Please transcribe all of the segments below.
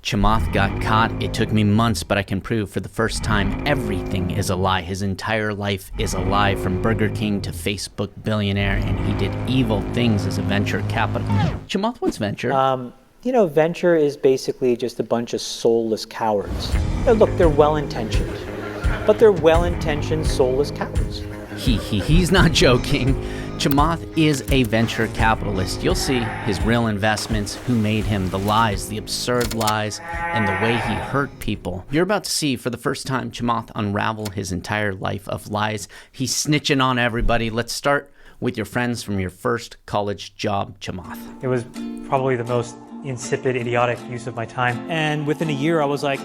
Chamath got caught. It took me months, but I can prove for the first time everything is a lie. His entire life is a lie, from Burger King to Facebook billionaire, and he did evil things as a venture capital. Chamath, what's venture? Venture is basically just a bunch of soulless cowards. Now, look, they're well-intentioned, but they're well-intentioned, soulless cowards. He's not joking. Chamath is a venture capitalist. You'll see his real investments, who made him, the lies, the absurd lies, and the way he hurt people. You're about to see, for the first time, Chamath unravel his entire life of lies. He's snitching on everybody. Let's start with your friends from your first college job, Chamath. It was probably the most insipid, idiotic use of my time. And within a year, I was like,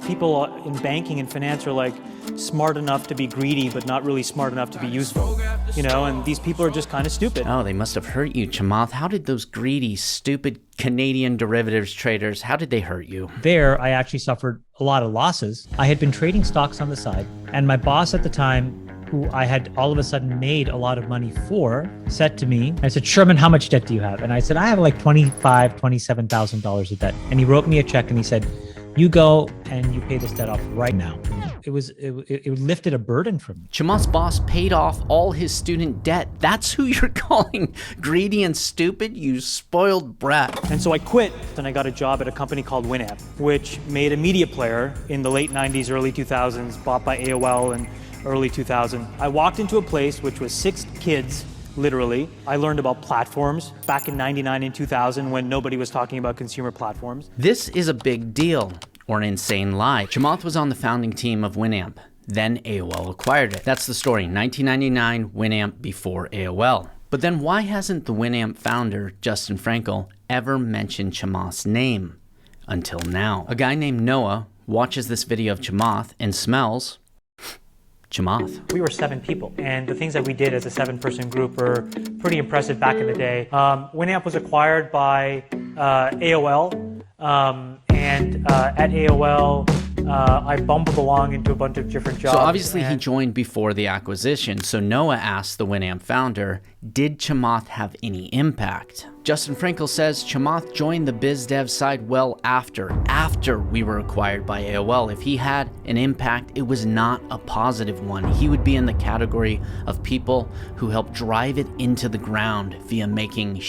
people in banking and finance are like smart enough to be greedy, but not really smart enough to be useful, and these people are just kind of stupid. Oh, they must have hurt you, Chamath. How did those greedy, stupid Canadian derivatives traders, how did they hurt you? There, I actually suffered a lot of losses. I had been trading stocks on the side, and my boss at the time, who I had all of a sudden made a lot of money for, said to me, I said, Sherman, how much debt do you have? And I said, I have like $27,000 of debt. And he wrote me a check and he said, you go and you pay this debt off right now. It lifted a burden from me. Chamath's boss paid off all his student debt. That's who you're calling greedy and stupid, you spoiled brat. And so I quit, and I got a job at a company called Winamp, which made a media player in the late 90s, early 2000s, bought by AOL in early 2000. I walked into a place which was 6 kids, literally. I learned about platforms back in 99 and 2000 when nobody was talking about consumer platforms. This is a big deal, or an insane lie. Chamath was on the founding team of Winamp. Then AOL acquired it. That's the story. 1999, Winamp before AOL. But then why hasn't the Winamp founder, Justin Frankel, ever mentioned Chamath's name? Until now. A guy named Noah watches this video of Chamath and smells Chamath. We were 7 people, and the things that we did as a 7-person group were pretty impressive back in the day. Winamp was acquired by AOL, and at AOL, I bumbled along into a bunch of different jobs. So obviously he joined before the acquisition. So Noah asked the Winamp founder, did Chamath have any impact? Justin Frankel says Chamath joined the biz dev side well after we were acquired by AOL. If he had an impact, it was not a positive one. He would be in the category of people who helped drive it into the ground via making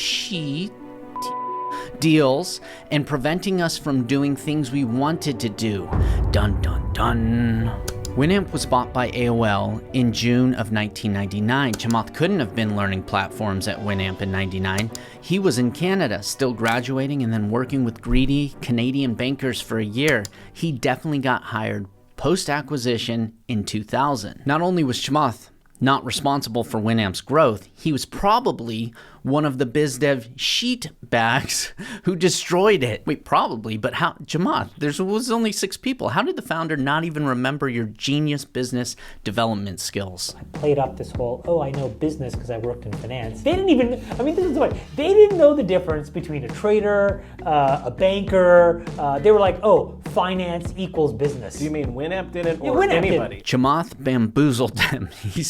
deals and preventing us from doing things we wanted to do. Dun dun dun. Winamp was bought by AOL in June of 1999. Chamath couldn't have been learning platforms at Winamp in 99. He was in Canada, still graduating and then working with greedy Canadian bankers for a year. He definitely got hired post-acquisition in 2000. Not only was Chamath not responsible for Winamp's growth, he was probably one of the biz dev sheet bags who destroyed it. Wait, probably, but how? Chamath, there was only 6 people. How did the founder not even remember your genius business development skills? I played up this whole, I know business because I worked in finance. They didn't even, this is what, they didn't know the difference between a trader, a banker. They were like, finance equals business. Do you mean Winamp didn't, or anybody? Chamath bamboozled them. He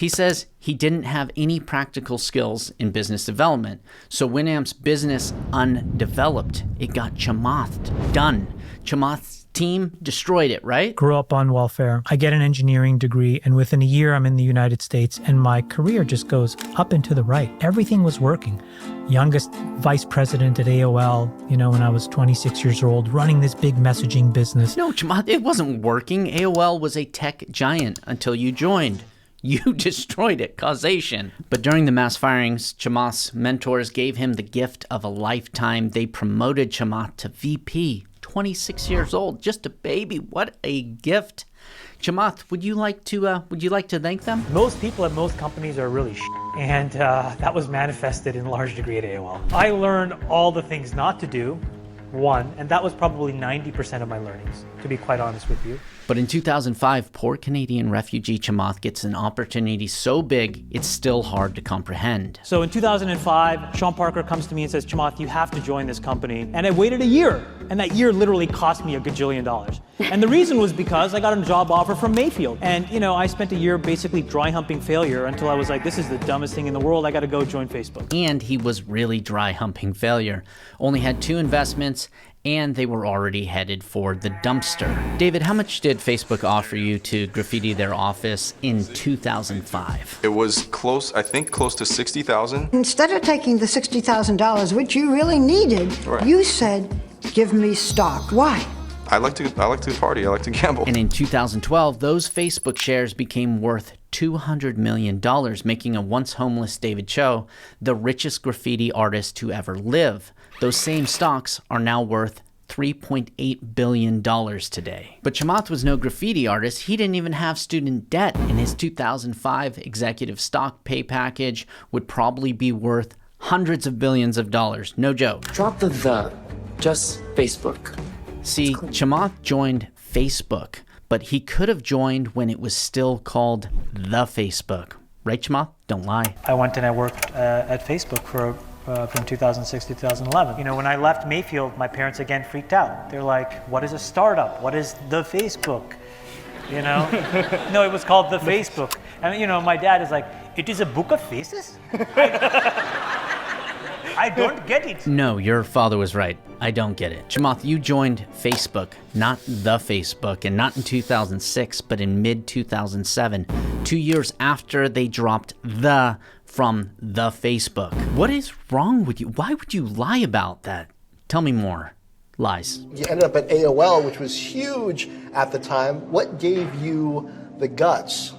says he didn't have any practical skills in business development, so Winamp's business undeveloped. It got Chamathed. Done. Chamath's team destroyed it, right? Grew up on welfare. I get an engineering degree, and within a year I'm in the United States, and my career just goes up and to the right. Everything was working. Youngest vice president at AOL, when I was 26 years old, running this big messaging business. No, Chamath, it wasn't working. AOL was a tech giant until you joined. You destroyed it. Causation. But during the mass firings, Chamath's mentors gave him the gift of a lifetime. They promoted Chamath to VP, 26 years old, just a baby. What a gift. Chamath, would you like to thank them? Most people at most companies are really and that was manifested in large degree at AOL. I learned all the things not to do, and that was probably 90% of my learnings, to be quite honest with you. But in 2005, poor Canadian refugee Chamath gets an opportunity so big, it's still hard to comprehend. So in 2005, Sean Parker comes to me and says, Chamath, you have to join this company. And I waited a year, and that year literally cost me $1 gajillion. And the reason was because I got a job offer from Mayfield. And I spent a year basically dry-humping failure until I was like, this is the dumbest thing in the world, I gotta go join Facebook. And he was really dry-humping failure. Only had 2 investments, and they were already headed for the dumpster. David, how much did Facebook offer you to graffiti their office in 2005? It was close, I think close to 60,000. Instead of taking the $60,000, which you really needed, Right. you said, give me stock. Why? I like to party, I like to gamble. And in 2012, those Facebook shares became worth $200 million, making a once homeless David Cho the richest graffiti artist to ever live. Those same stocks are now worth $3.8 billion today. But Chamath was no graffiti artist. He didn't even have student debt, and his 2005 executive stock pay package would probably be worth hundreds of billions of dollars. No joke. Drop the. Just Facebook. See, Chamath joined Facebook, but he could have joined when it was still called the Facebook. Right, Chamath? Don't lie. I went and I worked at Facebook from 2006 to 2011. You know, when I left Mayfield, my parents again freaked out. They're like, what is a startup? What is the Facebook? You know? No, it was called the Facebook. And, you know, my dad is like, it is a book of faces? I don't get it. No, your father was right. I don't get it. Chamath, you joined Facebook, not the Facebook, and not in 2006, but in mid-2007, 2 years after they dropped the from the Facebook. What is wrong with you? Why would you lie about that? Tell me more. Lies. You ended up at AOL, which was huge at the time. What gave you the guts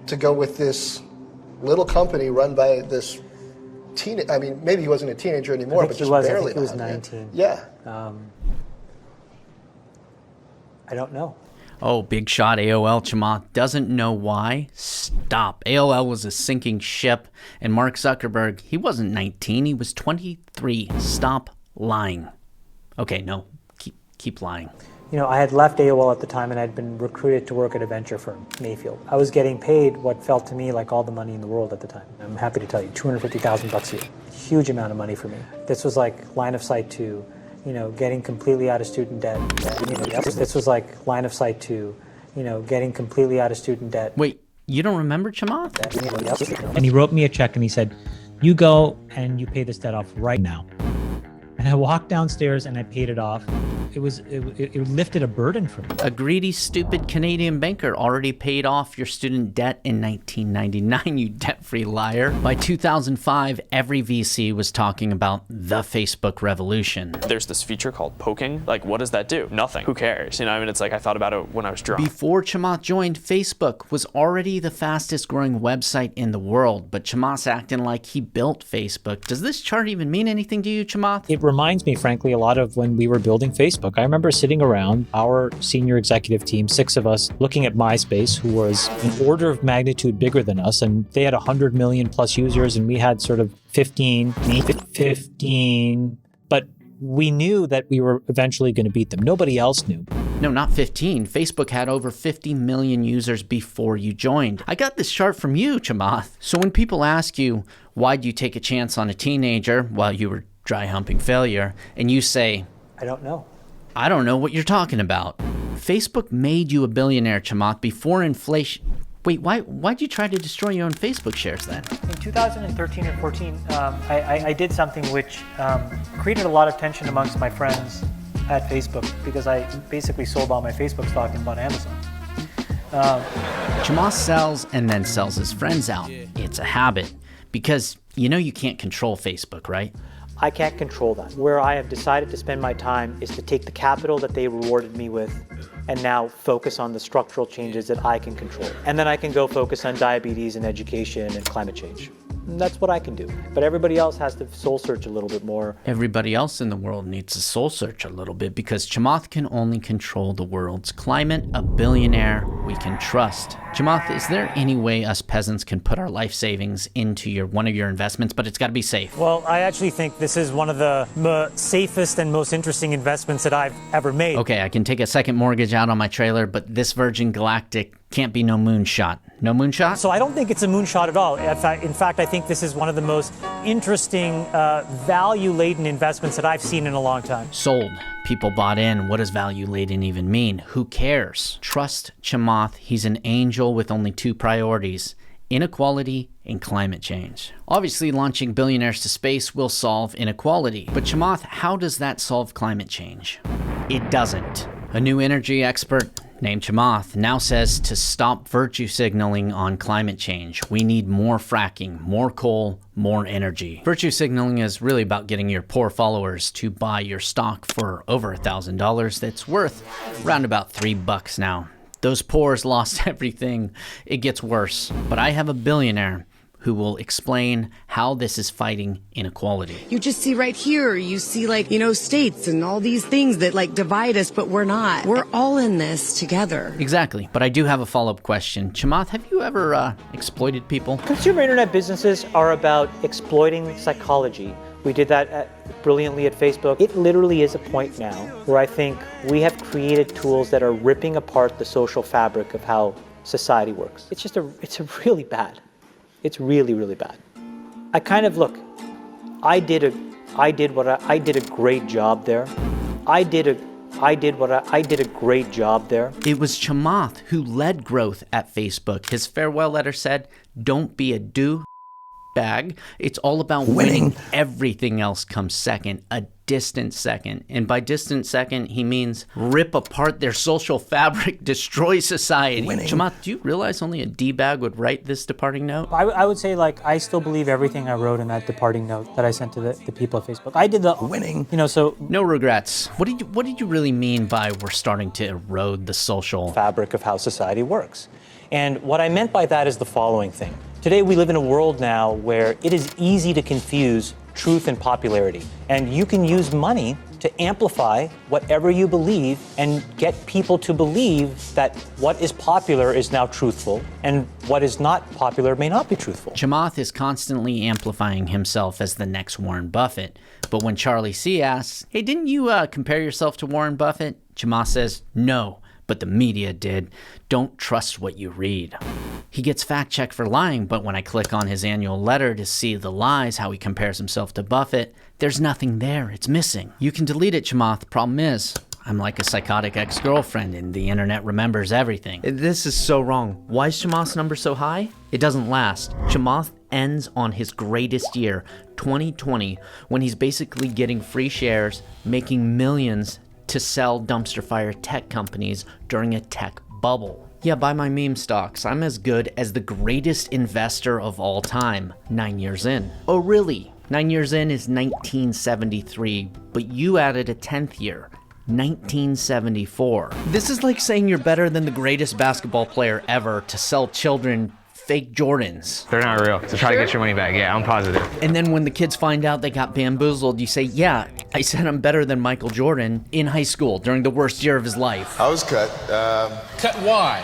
to go with this little company run by this I mean, maybe he wasn't a teenager anymore, but just barely. I think he was 19. Yeah. I don't know. Oh, big shot AOL. Chamath doesn't know why. Stop. AOL was a sinking ship, and Mark Zuckerberg, he wasn't 19, he was 23. Stop lying. Okay, no, keep lying. You know, I had left AOL at the time and I'd been recruited to work at a venture firm, Mayfield. I was getting paid what felt to me like all the money in the world at the time. I'm happy to tell you, $250,000 a year. Huge amount of money for me. This was like line of sight to, you know, getting completely out of student debt. This was like line of sight to, you know, getting completely out of student debt. Wait, you don't remember Chamath? And he wrote me a check and he said, you go and you pay this debt off right now. And I walked downstairs and I paid it off. It lifted a burden from me. A greedy, stupid Canadian banker already paid off your student debt in 1999, you debt-free liar. By 2005, every VC was talking about the Facebook revolution. There's this feature called poking. Like, what does that do? Nothing. Who cares? You know, I mean, it's like I thought about it when I was drunk. Before Chamath joined, Facebook was already the fastest growing website in the world, but Chamath's acting like he built Facebook. Does this chart even mean anything to you, Chamath? It reminds me, frankly, a lot of when we were building Facebook. I remember sitting around our senior executive team, 6 of us, looking at MySpace, who was an order of magnitude bigger than us, and they had 100 million plus users, and we had sort of 15, but we knew that we were eventually going to beat them. Nobody else knew. No, not 15. Facebook had over 50 million users before you joined. I got this chart from you, Chamath. So when people ask you, why'd you take a chance on a teenager while you were dry-humping failure, and you say, I don't know. I don't know what you're talking about. Facebook made you a billionaire, Chamath, before inflation. Wait, why'd you try to destroy your own Facebook shares then? In 2013 or 14, I did something which created a lot of tension amongst my friends at Facebook because I basically sold all my Facebook stock and bought Amazon. Chamath sells and then sells his friends out. It's a habit because you know you can't control Facebook, right? I can't control that. Where I have decided to spend my time is to take the capital that they rewarded me with and now focus on the structural changes that I can control. And then I can go focus on diabetes and education and climate change. And that's what I can do. But everybody else has to soul search a little bit more. Everybody else in the world needs to soul search a little bit because Chamath can only control the world's climate, a billionaire we can trust. Chamath, is there any way us peasants can put our life savings into one of your investments, but it's got to be safe? Well, I actually think this is one of the safest and most interesting investments that I've ever made. Okay, I can take a second mortgage out on my trailer, but this Virgin Galactic can't be no moonshot. No moonshot? So I don't think it's a moonshot at all. In fact, I think this is one of the most interesting, value-laden investments that I've seen in a long time. Sold. People bought in. What does value-laden even mean? Who cares? Trust Chamath. He's an angel with only 2 priorities. Inequality and climate change. Obviously, launching billionaires to space will solve inequality. But Chamath, how does that solve climate change? It doesn't. A new energy expert named Chamath now says to stop virtue signaling on climate change. We need more fracking, more coal, more energy. Virtue signaling is really about getting your poor followers to buy your stock for over $1,000 that's worth around about $3 now. Those poors lost everything. It gets worse. But I have a billionaire who will explain how this is fighting inequality. You just see right here, you see states and all these things that divide us, but we're not. We're all in this together. Exactly. But I do have a follow-up question. Chamath, have you ever exploited people? Consumer internet businesses are about exploiting psychology. We did that brilliantly at Facebook. It literally is a point now where I think we have created tools that are ripping apart the social fabric of how society works. It's really bad. It's really, really bad. I did a great job there. I did a great job there. It was Chamath who led growth at Facebook. His farewell letter said, "Don't be a bag. It's all about winning. Everything else comes second, a distant second." And by distant second, he means rip apart their social fabric, destroy society. Chamath, do you realize only a D-bag would write this departing note? I would say, I still believe everything I wrote in that departing note that I sent to the people at Facebook. I did the winning. So no regrets. What did you really mean by we're starting to erode the social fabric of how society works? And what I meant by that is the following thing. Today we live in a world now where it is easy to confuse truth and popularity. And you can use money to amplify whatever you believe and get people to believe that what is popular is now truthful and what is not popular may not be truthful. Chamath is constantly amplifying himself as the next Warren Buffett. But when Charlie C asks, "Hey, didn't you compare yourself to Warren Buffett?" Chamath says, "No, but the media did. Don't trust what you read." He gets fact-checked for lying, but when I click on his annual letter to see the lies, how he compares himself to Buffett, there's nothing there. It's missing. You can delete it, Chamath. Problem is, I'm like a psychotic ex-girlfriend and the internet remembers everything. This is so wrong. Why is Chamath's number so high? It doesn't last. Chamath ends on his greatest year, 2020, when he's basically getting free shares, making millions to sell dumpster fire tech companies during a tech bubble. Yeah, buy my meme stocks. I'm as good as the greatest investor of all time, 9 years in. Oh, really? 9 years in is 1973, but you added a 10th year, 1974. This is like saying you're better than the greatest basketball player ever to sell children fake Jordans. They're not real, so try to get your money back. Yeah, I'm positive. And then when the kids find out they got bamboozled, you say, "Yeah, I said I'm better than Michael Jordan in high school during the worst year of his life." I was cut. Cut why?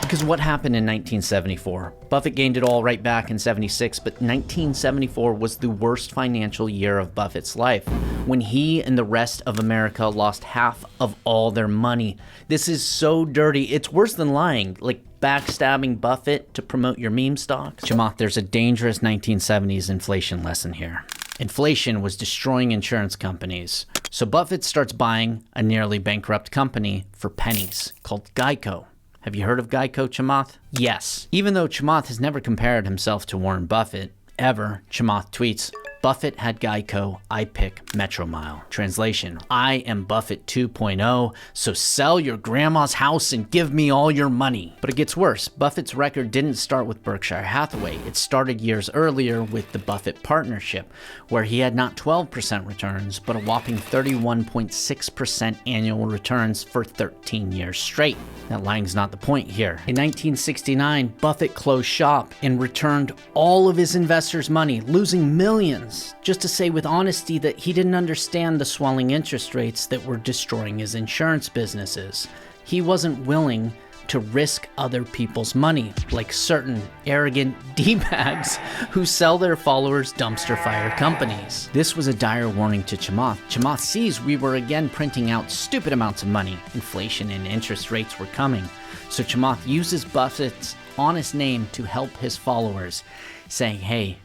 Because what happened in 1974? Buffett gained it all right back in 76, but 1974 was the worst financial year of Buffett's life, when he and the rest of America lost half of all their money. This is so dirty. It's worse than lying, like backstabbing Buffett to promote your meme stocks. Chamath, there's a dangerous 1970s inflation lesson here. Inflation was destroying insurance companies. So Buffett starts buying a nearly bankrupt company for pennies called Geico. Have you heard of Geico, Chamath? Yes. Even though Chamath has never compared himself to Warren Buffett, ever, Chamath tweets, "Buffett had Geico, I pick Metromile." Translation, I am Buffett 2.0, so sell your grandma's house and give me all your money. But it gets worse. Buffett's record didn't start with Berkshire Hathaway. It started years earlier with the Buffett partnership, where he had not 12% returns, but a whopping 31.6% annual returns for 13 years straight. That lying's not the point here. In 1969, Buffett closed shop and returned all of his investors' money, losing millions, just to say with honesty that he didn't understand the swelling interest rates that were destroying his insurance businesses. He wasn't willing to risk other people's money, like certain arrogant D-bags who sell their followers dumpster fire companies. This was a dire warning to Chamath. Chamath sees we were again printing out stupid amounts of money. Inflation and interest rates were coming. So Chamath uses Buffett's honest name to help his followers, saying, "Hey,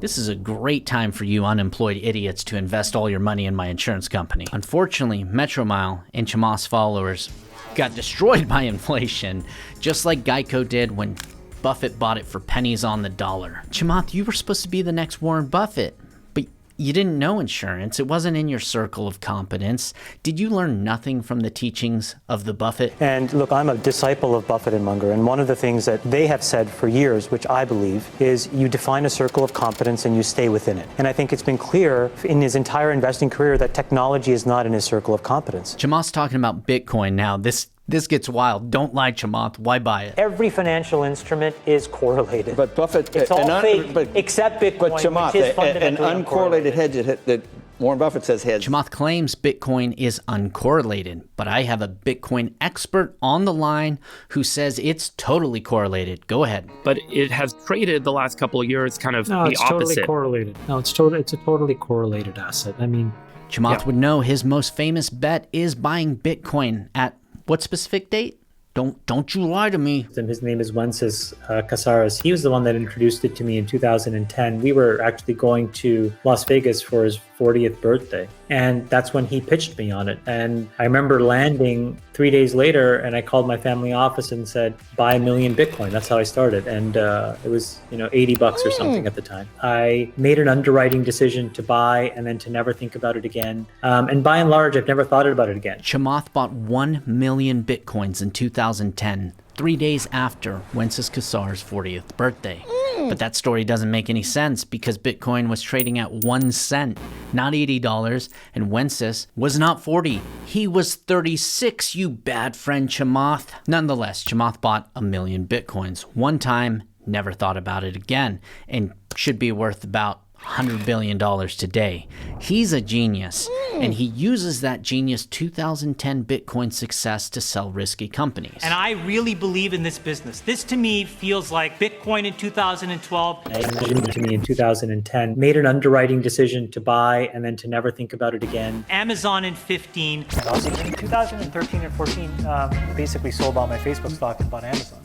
this is a great time for you unemployed idiots to invest all your money in my insurance company." Unfortunately, Metromile and Chamath's followers got destroyed by inflation, just like Geico did when Buffett bought it for pennies on the dollar. Chamath, you were supposed to be the next Warren Buffett, but you didn't know insurance. It wasn't in your circle of competence. Did you learn nothing from the teachings of the Buffett? And look, I'm a disciple of Buffett and Munger, and one of the things that they have said for years, which I believe, is you define a circle of competence and you stay within it. And I think it's been clear in his entire investing career that technology is not in his circle of competence. Chamath's talking about Bitcoin now. This gets wild. Don't lie, Chamath. Why buy it? Every financial instrument is correlated. But Buffett, it's all fake, except Bitcoin, but Chamath, which is an fundamentally uncorrelated hedge that Warren Buffett says hedge. Chamath claims Bitcoin is uncorrelated, but I have a Bitcoin expert on the line who says it's totally correlated. Go ahead. But it has traded the last couple of years kind of the opposite. No, it's totally correlated. No, it's a totally correlated asset. I mean, Chamath would know his most famous bet is buying Bitcoin at what specific date? Don't you lie to me. And his name is Wences Casares. He was the one that introduced it to me in 2010. We were actually going to Las Vegas for his 40th birthday. And that's when he pitched me on it. And I remember landing 3 days later and I called my family office and said, buy 1 million Bitcoin. That's how I started. And it was, $80 or something at the time. I made an underwriting decision to buy and then to never think about it again. And by and large, I've never thought about it again. Chamath bought 1 million Bitcoins in 2010, 3 days after Wences Casares' 40th birthday. But that story doesn't make any sense because Bitcoin was trading at 1 cent, not $80, and Wences was not 40. He was 36, you bad friend Chamath. Nonetheless, Chamath bought 1 million Bitcoins one time, never thought about it again, and should be worth about $100 billion today. He's a genius, and he uses that genius 2010 Bitcoin success to sell risky companies. And I really believe in this business. This to me feels like Bitcoin in 2012. To me in 2010, made an underwriting decision to buy and then to never think about it again. Amazon in 15. And also in 2013 and 14, basically sold all my Facebook stock and bought Amazon.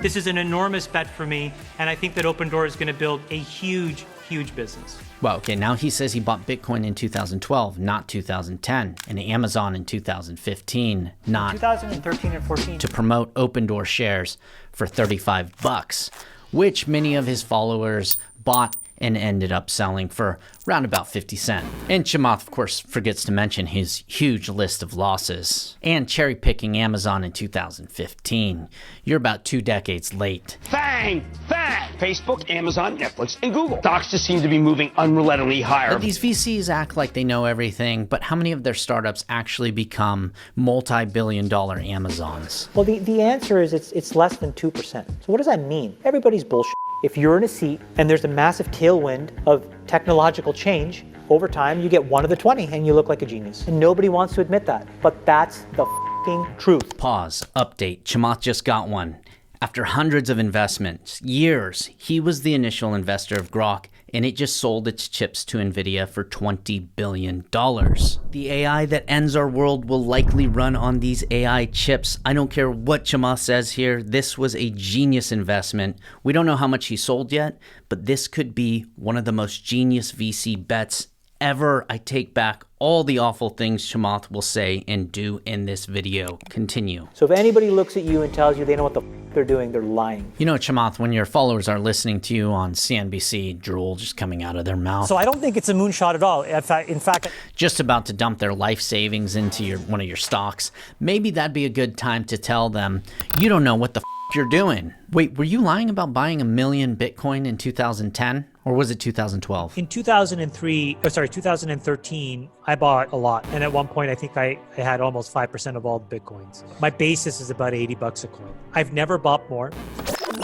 This is an enormous bet for me, and I think that Open Door is going to build a huge business. Well, okay, now he says he bought Bitcoin in 2012, not 2010, and Amazon in 2015, not 2013 and 14. to promote Open Door shares for $35, which many of his followers bought and ended up selling for around about 50 cents. And Chamath, of course, forgets to mention his huge list of losses and cherry-picking Amazon in 2015. You're about 2 decades late. Bang! Bang! Facebook, Amazon, Netflix, and Google. Stocks just seem to be moving unrelentingly higher. But these VCs act like they know everything, but how many of their startups actually become multi-billion-dollar Amazons? Well, the answer is it's less than 2%. So what does that mean? Everybody's bullshit. If you're in a seat and there's a massive tailwind of technological change, over time you get 1 of the 20 and you look like a genius. And nobody wants to admit that, but that's the f***ing truth. Pause. Update. Chamath just got one. After hundreds of investments, years, he was the initial investor of Grok, and it just sold its chips to NVIDIA for $20 billion. The AI that ends our world will likely run on these AI chips. I don't care what Chamath says here. This was a genius investment. We don't know how much he sold yet, but this could be one of the most genius VC bets ever. I take back all the awful things Chamath will say and do in this video. Continue. So if anybody looks at you and tells you they know what the f*** they're doing, they're lying. You know, Chamath, when your followers are listening to you on CNBC, drool just coming out of their mouth. So I don't think it's a moonshot at all. In fact, just about to dump their life savings into one of your stocks. Maybe that'd be a good time to tell them, you don't know what the f*** you're doing. Wait, were you lying about buying 1 million Bitcoin in 2010? Or was it 2012? In 2013, I bought a lot. And at one point, I think I had almost 5% of all the Bitcoins. My basis is about $80 a coin. I've never bought more.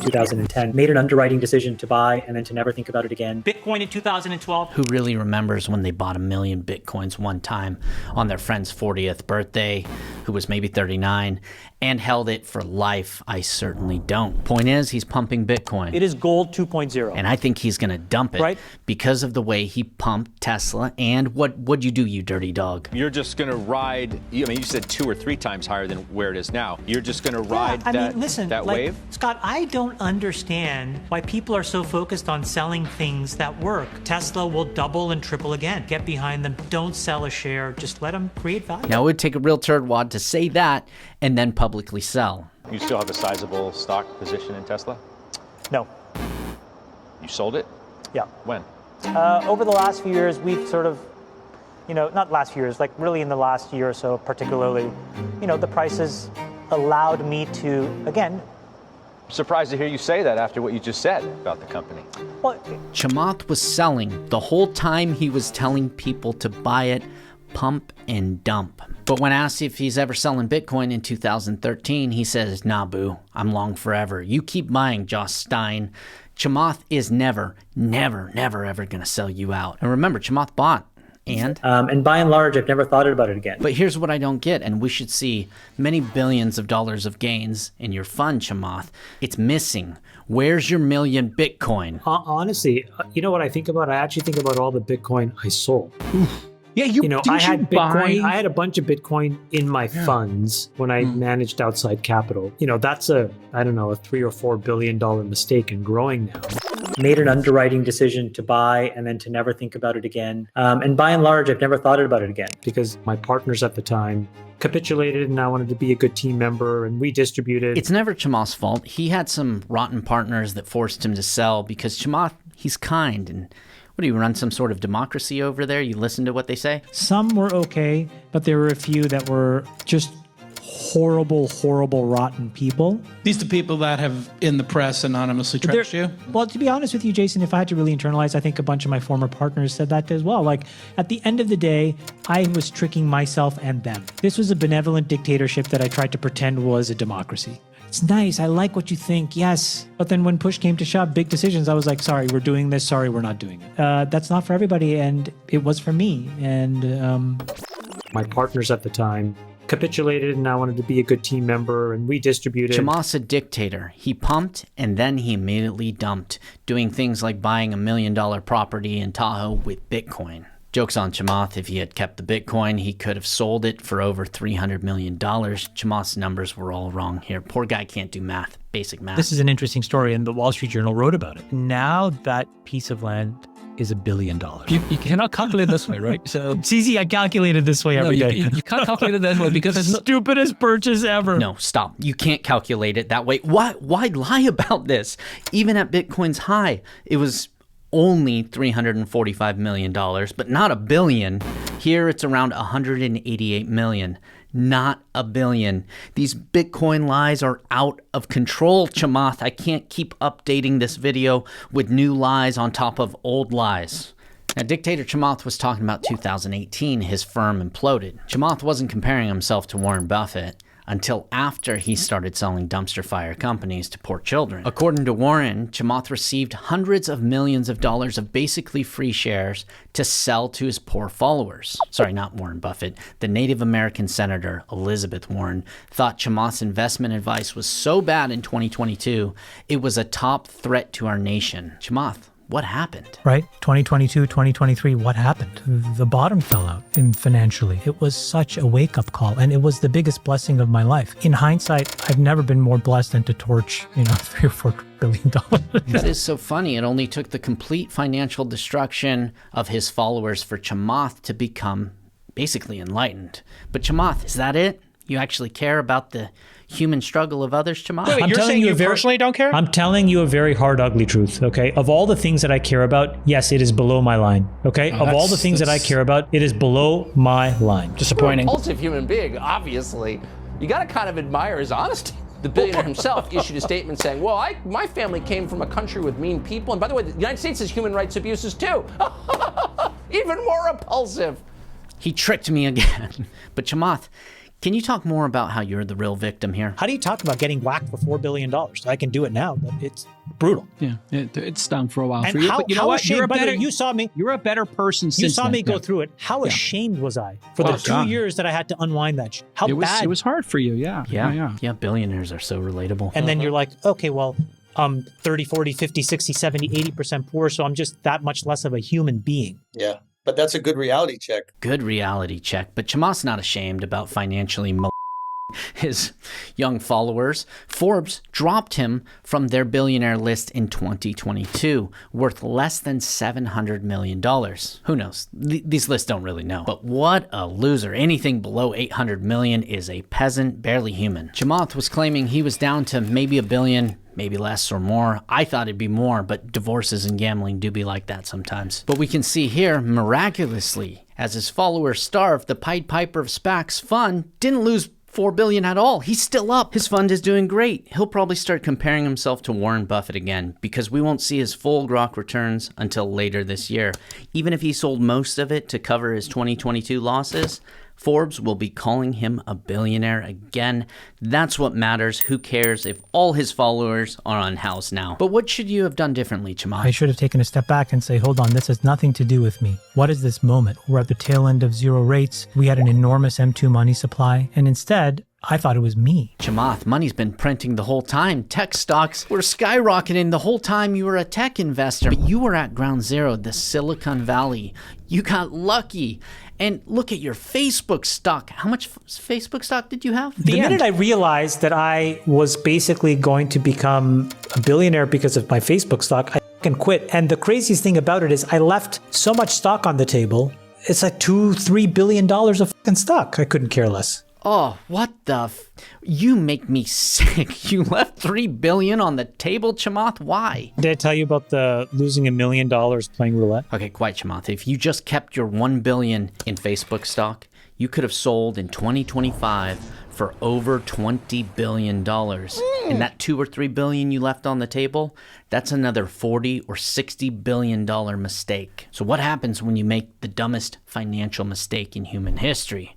2010, made an underwriting decision to buy and then to never think about it again. Bitcoin in 2012. Who really remembers when they bought 1 million Bitcoins one time on their friend's 40th birthday, who was maybe 39, and held it for life? I certainly don't. Point is, he's pumping Bitcoin. It is gold 2.0. And I think he's going to dump it, right? Because of the way he pumped Tesla. And what'd you do, you dirty dog? You're just going to ride, you said 2 or 3 times higher than where it is now. You're just going to ride that wave? Scott, I don't understand why people are so focused on selling things that work. Tesla will double and triple again. Get behind them. Don't sell a share. Just let them create value. Now, it would take a real turd wad to say that and then publicly sell. You still have a sizable stock position in Tesla? No. You sold it? Yeah. When? Over the last few years, we've sort of, not last few years, like really in the last year or so particularly, the prices allowed me to, again. Surprised to hear you say that after what you just said about the company. Well, Chamath was selling the whole time he was telling people to buy it, pump and dump. But when asked if he's ever selling Bitcoin in 2013, he says, nah, boo, I'm long forever. You keep buying, Joss Stein. Chamath is never, ever going to sell you out. And remember, Chamath bought. And by and large, I've never thought about it again. But here's what I don't get, and we should see many billions of dollars of gains in your fund, Chamath. It's missing. Where's your million Bitcoin? Honestly, you know what I think about? I actually think about all the Bitcoin I sold. Yeah, I had Bitcoin. I had a bunch of Bitcoin in my funds when I managed outside capital. That's a $3 or $4 billion mistake in growing now. Made an underwriting decision to buy and then to never think about it again. And by and large, I've never thought about it again because my partners at the time capitulated and I wanted to be a good team member and we distributed. It's never Chamath's fault. He had some rotten partners that forced him to sell because Chamath, he's kind. And what do you run some sort of democracy over there? You listen to what they say? Some were okay, but there were a few that were just horrible, rotten people. These are the people that have, in the press, anonymously trashed you? Well, to be honest with you, Jason, if I had to really internalize, I think a bunch of my former partners said that as well. Like, at the end of the day, I was tricking myself and them. This was a benevolent dictatorship that I tried to pretend was a democracy. It's nice. I like what you think. Yes. But then when push came to shove, big decisions, I was like, sorry, we're doing this. Sorry, we're not doing it. That's not for everybody. And it was for me. And my partners at the time capitulated and I wanted to be a good team member and we distributed. Chamath's a dictator. He pumped and then he immediately dumped, doing things like buying $1 million property in Tahoe with Bitcoin. Joke's on Chamath. If he had kept the Bitcoin, he could have sold it for over $300 million. Chamath's numbers were all wrong here. Poor guy can't do math, basic math. This is an interesting story and the Wall Street Journal wrote about it. Now that piece of land is $1 billion. You cannot calculate this way, right? So it's easy. I calculated this way every day. You can't calculate it that way because it's stupidest purchase ever. No, stop. You can't calculate it that way. Why lie about this? Even at Bitcoin's high, it was only $345 million, but not $1 billion. Here it's around $188 million. Not $1 billion. These Bitcoin lies are out of control, Chamath. I can't keep updating this video with new lies on top of old lies. Now, Dictator Chamath was talking about 2018, his firm imploded. Chamath wasn't comparing himself to Warren Buffett until after he started selling dumpster fire companies to poor children. According to Warren, Chamath received hundreds of millions of dollars of basically free shares to sell to his poor followers. Sorry, not Warren Buffett. The Native American Senator, Elizabeth Warren, thought Chamath's investment advice was so bad in 2022, it was a top threat to our nation. Chamath, what happened? Right? 2022, 2023, what happened? The bottom fell out financially. It was such a wake-up call, and it was the biggest blessing of my life. In hindsight, I've never been more blessed than to torch, $3 or $4 billion. That is so funny. It only took the complete financial destruction of his followers for Chamath to become basically enlightened. But Chamath, is that it? You actually care about the human struggle of others, Chamath? Wait, you're saying you personally don't care? I'm telling you a very hard, ugly truth, okay? Of all the things that I care about, yes, it is below my line, okay? Of all the things that I care about, it is below my line. Disappointing. You're a repulsive human being, obviously. You got to kind of admire his honesty. The billionaire himself issued a statement saying, well, my family came from a country with mean people. And by the way, the United States has human rights abuses too. Even more repulsive. He tricked me again. But Chamath, can you talk more about how you're the real victim here? How do you talk about getting whacked for $4 billion? I can do it now, but it's brutal. Yeah, it stung for a while and for you. How, but you know what? Ashamed, you saw me. You're a better person since you saw then. me go through it. How ashamed was I for the 2 years that I had to unwind that? How bad? It was hard for you, yeah. Yeah, billionaires are so relatable. And then you're like, okay, well, I'm 30, 40, 50, 60, 70, 80% poor, so I'm just that much less of a human being. Yeah, but that's a good reality check. Good reality check. But Chamath's not ashamed about financially his young followers. Forbes dropped him from their billionaire list in 2022, worth less than $700 million. Who knows? These lists don't really know. But what a loser. Anything below 800 million is a peasant, barely human. Chamath was claiming he was down to maybe $1 billion, maybe less or more. I thought it'd be more, but divorces and gambling do be like that sometimes. But we can see here, miraculously, as his followers starved, the Pied Piper of SPAC's fund didn't lose $4 billion at all. He's still up. His fund is doing great. He'll probably start comparing himself to Warren Buffett again because we won't see his full grok returns until later this year. Even if he sold most of it to cover his 2022 losses, Forbes will be calling him a billionaire again. That's what matters. Who cares if all his followers are unhoused now? But what should you have done differently, Chamath? I should have taken a step back and say, hold on, this has nothing to do with me. What is this moment? We're at the tail end of zero rates. We had an enormous M2 money supply. And instead, I thought it was me. Chamath, money's been printing the whole time. Tech stocks were skyrocketing the whole time you were a tech investor. But you were at ground zero, the Silicon Valley. You got lucky. And look at your Facebook stock. How much Facebook stock did you have? The minute I realized that I was basically going to become a billionaire because of my Facebook stock, I fucking quit. And the craziest thing about it is I left so much stock on the table. It's like $2-3 billion of fucking stock. I couldn't care less. Oh, what the you make me sick. You left $3 billion on the table, Chamath. Why? Did I tell you about the losing $1 million playing roulette? Okay, quiet, Chamath. If you just kept your $1 billion in Facebook stock, you could have sold in 2025 for over $20 billion. And that $2 or $3 billion you left on the table, that's another $40 or $60 billion mistake. So what happens when you make the dumbest financial mistake in human history?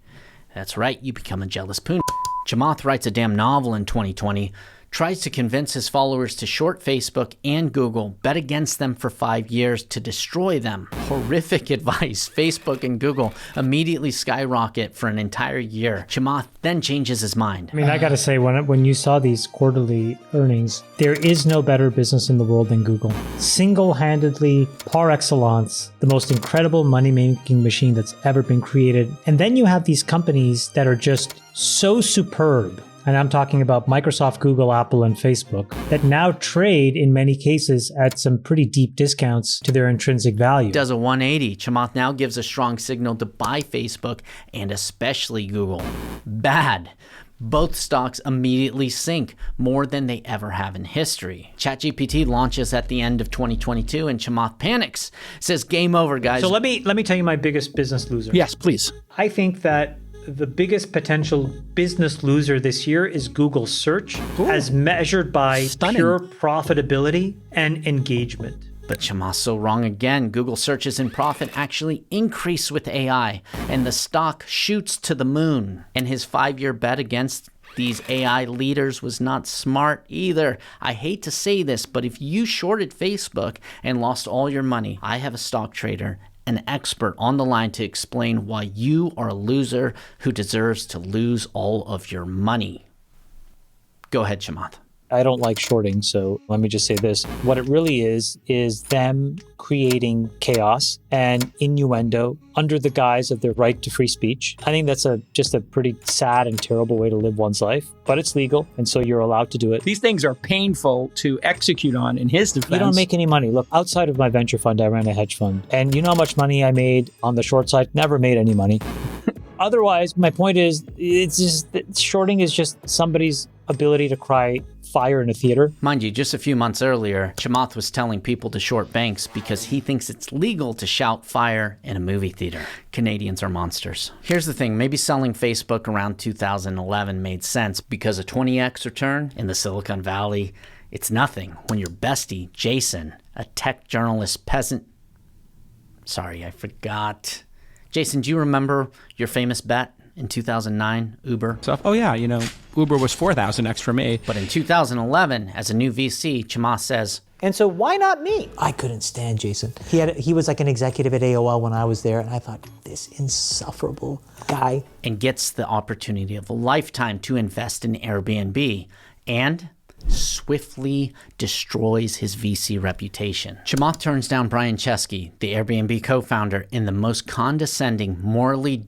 That's right, you become a jealous poon. Chamath writes a damn novel in 2020, tries to convince his followers to short Facebook and Google, bet against them for 5 years to destroy them. Horrific advice. Facebook and Google immediately skyrocket for an entire year. Chamath then changes his mind. I mean, I gotta say, when you saw these quarterly earnings, there is no better business in the world than Google. Single-handedly, par excellence, the most incredible money-making machine that's ever been created. And then you have these companies that are just so superb. And I'm talking about Microsoft, Google, Apple, and Facebook that now trade in many cases at some pretty deep discounts to their intrinsic value. Does a 180. Chamath now gives a strong signal to buy Facebook and especially Google. Bad. Both stocks immediately sink more than they ever have in history. ChatGPT launches at the end of 2022 and Chamath panics. Says game over, guys. So let me tell you my biggest business loser. Yes, please. I think that the biggest potential business loser this year is Google search, as measured by pure profitability and engagement. But Chamath's so wrong again. Google searches and profit actually increase with AI, and the stock shoots to the moon. And his 5-year bet against these AI leaders was not smart either. I hate to say this, but if you shorted Facebook and lost all your money, I have a stock trader, an expert on the line to explain why you are a loser who deserves to lose all of your money. Go ahead, Chamath. I don't like shorting, so let me just say this. What it really is them creating chaos and innuendo under the guise of their right to free speech. I think that's just a pretty sad and terrible way to live one's life, but it's legal, and so you're allowed to do it. These things are painful to execute on in his defense. You don't make any money. Look, outside of my venture fund, I ran a hedge fund, and you know how much money I made on the short side? Never made any money. Otherwise, my point is, it's just that shorting is just somebody's ability to cry fire in a theater. Mind you, just a few months earlier, Chamath was telling people to short banks because he thinks it's legal to shout fire in a movie theater. Canadians are monsters. Here's the thing, maybe selling Facebook around 2011 made sense because a 20x return in the Silicon Valley, it's nothing when your bestie, Jason, a tech journalist peasant... Sorry, I forgot. Jason, do you remember your famous bet in 2009, Uber? Oh yeah, Uber was 4,000x for me. But in 2011, as a new VC, Chamath says, and so why not me? I couldn't stand Jason. He was like an executive at AOL when I was there, and I thought, this insufferable guy. And gets the opportunity of a lifetime to invest in Airbnb, and swiftly destroys his VC reputation. Chamath turns down Brian Chesky, the Airbnb co-founder, in the most condescending, morally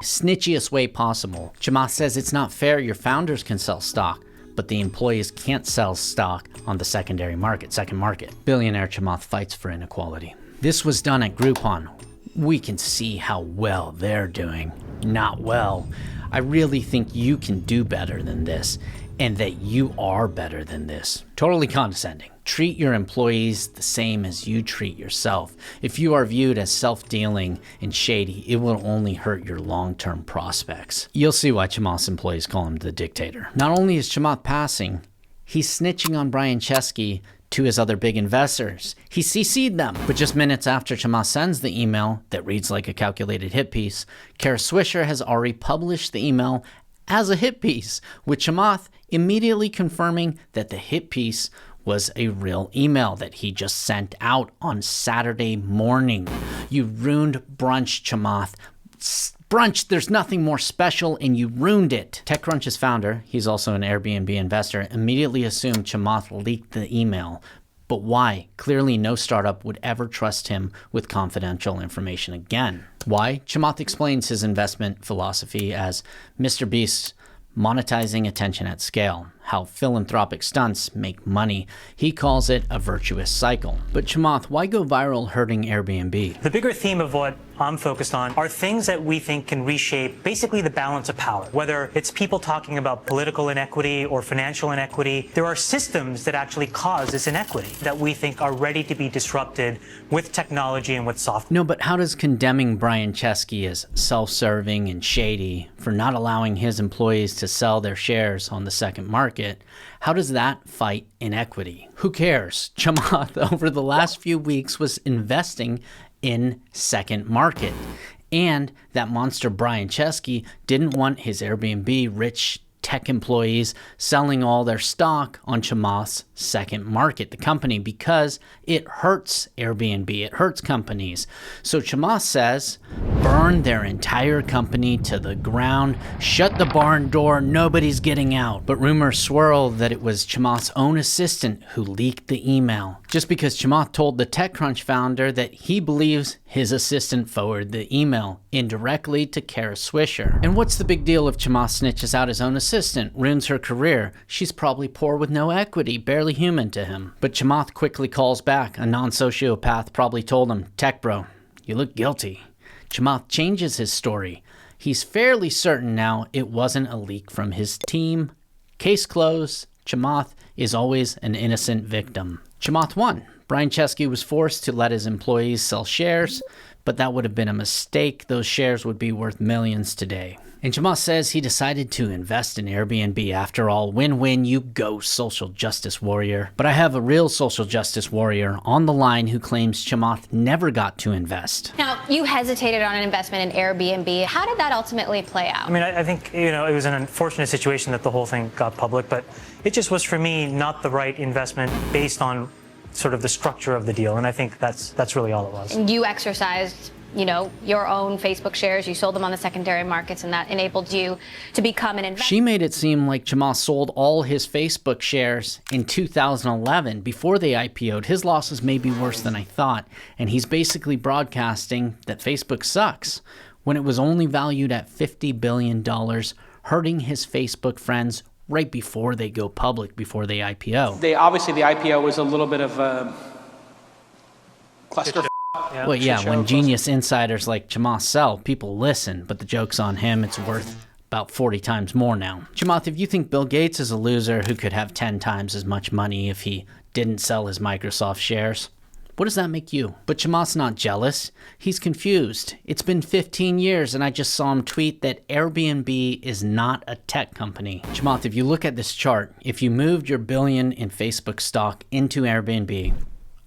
snitchiest way possible. Chamath says it's not fair your founders can sell stock, but the employees can't sell stock on the second market. Billionaire Chamath fights for inequality. This was done at Groupon. We can see how well they're doing. Not well. I really think you can do better than this. and that you are better than this. Totally condescending. Treat your employees the same as you treat yourself. If you are viewed as self-dealing and shady, it will only hurt your long-term prospects. You'll see why Chamath's employees call him the dictator. Not only is Chamath passing, he's snitching on Brian Chesky to his other big investors. He CC'd them. But just minutes after Chamath sends the email that reads like a calculated hit piece, Kara Swisher has already published the email as a hit piece, with Chamath immediately confirming that the hit piece was a real email that he just sent out on Saturday morning. You ruined brunch, Chamath. Brunch, there's nothing more special, and you ruined it. TechCrunch's founder, he's also an Airbnb investor, immediately assumed Chamath leaked the email. But why? Clearly no startup would ever trust him with confidential information again. Why? Chamath explains his investment philosophy as Mr. Beast's monetizing attention at scale, how philanthropic stunts make money. He calls it a virtuous cycle. But Chamath, why go viral hurting Airbnb? The bigger theme of what I'm focused on are things that we think can reshape basically the balance of power. Whether it's people talking about political inequity or financial inequity, there are systems that actually cause this inequity that we think are ready to be disrupted with technology and with software. No, but how does condemning Brian Chesky as self-serving and shady for not allowing his employees to sell their shares on the second market, how does that fight inequity? Who cares? Chamath, over the last few weeks, was investing in second market. And that monster Brian Chesky didn't want his Airbnb rich tech employees selling all their stock on Chamath's second market, the company, because it hurts Airbnb, it hurts companies. So Chamath says, burn their entire company to the ground, shut the barn door, nobody's getting out. But rumors swirl that it was Chamath's own assistant who leaked the email, just because Chamath told the TechCrunch founder that he believes his assistant forwarded the email indirectly to Kara Swisher. And what's the big deal if Chamath snitches out his own assistant, ruins her career? She's probably poor with no equity, barely human to him. But Chamath quickly calls back. A non-sociopath probably told him, "Tech bro, you look guilty." Chamath changes his story. He's fairly certain now it wasn't a leak from his team. Case closed. Chamath is always an innocent victim. Chamath won. Brian Chesky was forced to let his employees sell shares, but that would have been a mistake. Those shares would be worth millions today. And Chamath says he decided to invest in Airbnb. After all, win-win, you go, social justice warrior. But I have a real social justice warrior on the line who claims Chamath never got to invest. Now, you hesitated on an investment in Airbnb. How did that ultimately play out? I mean, I think, it was an unfortunate situation that the whole thing got public, but it just was, for me, not the right investment based on sort of the structure of the deal. And I think that's really all it was. And you exercised your own Facebook shares, you sold them on the secondary markets, and that enabled you to become an investor. She made it seem like Chamath sold all his Facebook shares in 2011 before they IPO'd. His losses may be worse than I thought, and he's basically broadcasting that Facebook sucks when it was only valued at $50 billion, hurting his Facebook friends right before they go public, before they IPO. Obviously, the IPO was a little bit of a cluster. Well, yeah, when genius insiders like Chamath sell, people listen, but the joke's on him. It's worth about 40 times more now. Chamath, if you think Bill Gates is a loser who could have 10 times as much money if he didn't sell his Microsoft shares, what does that make you? But Chamath's not jealous. He's confused. It's been 15 years, and I just saw him tweet that Airbnb is not a tech company. Chamath, if you look at this chart, if you moved your billion in Facebook stock into Airbnb,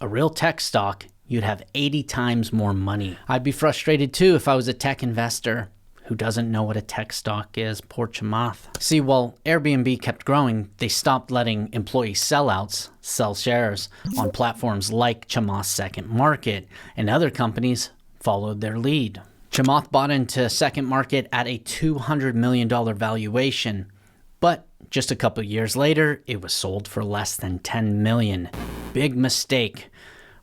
a real tech stock, you'd have 80 times more money. I'd be frustrated too if I was a tech investor who doesn't know what a tech stock is. Poor Chamath. See, while Airbnb kept growing, they stopped letting employee sellouts sell shares on platforms like Chamath's Second Market, and other companies followed their lead. Chamath bought into Second Market at a $200 million valuation, but just a couple years later, it was sold for less than $10 million. Big mistake.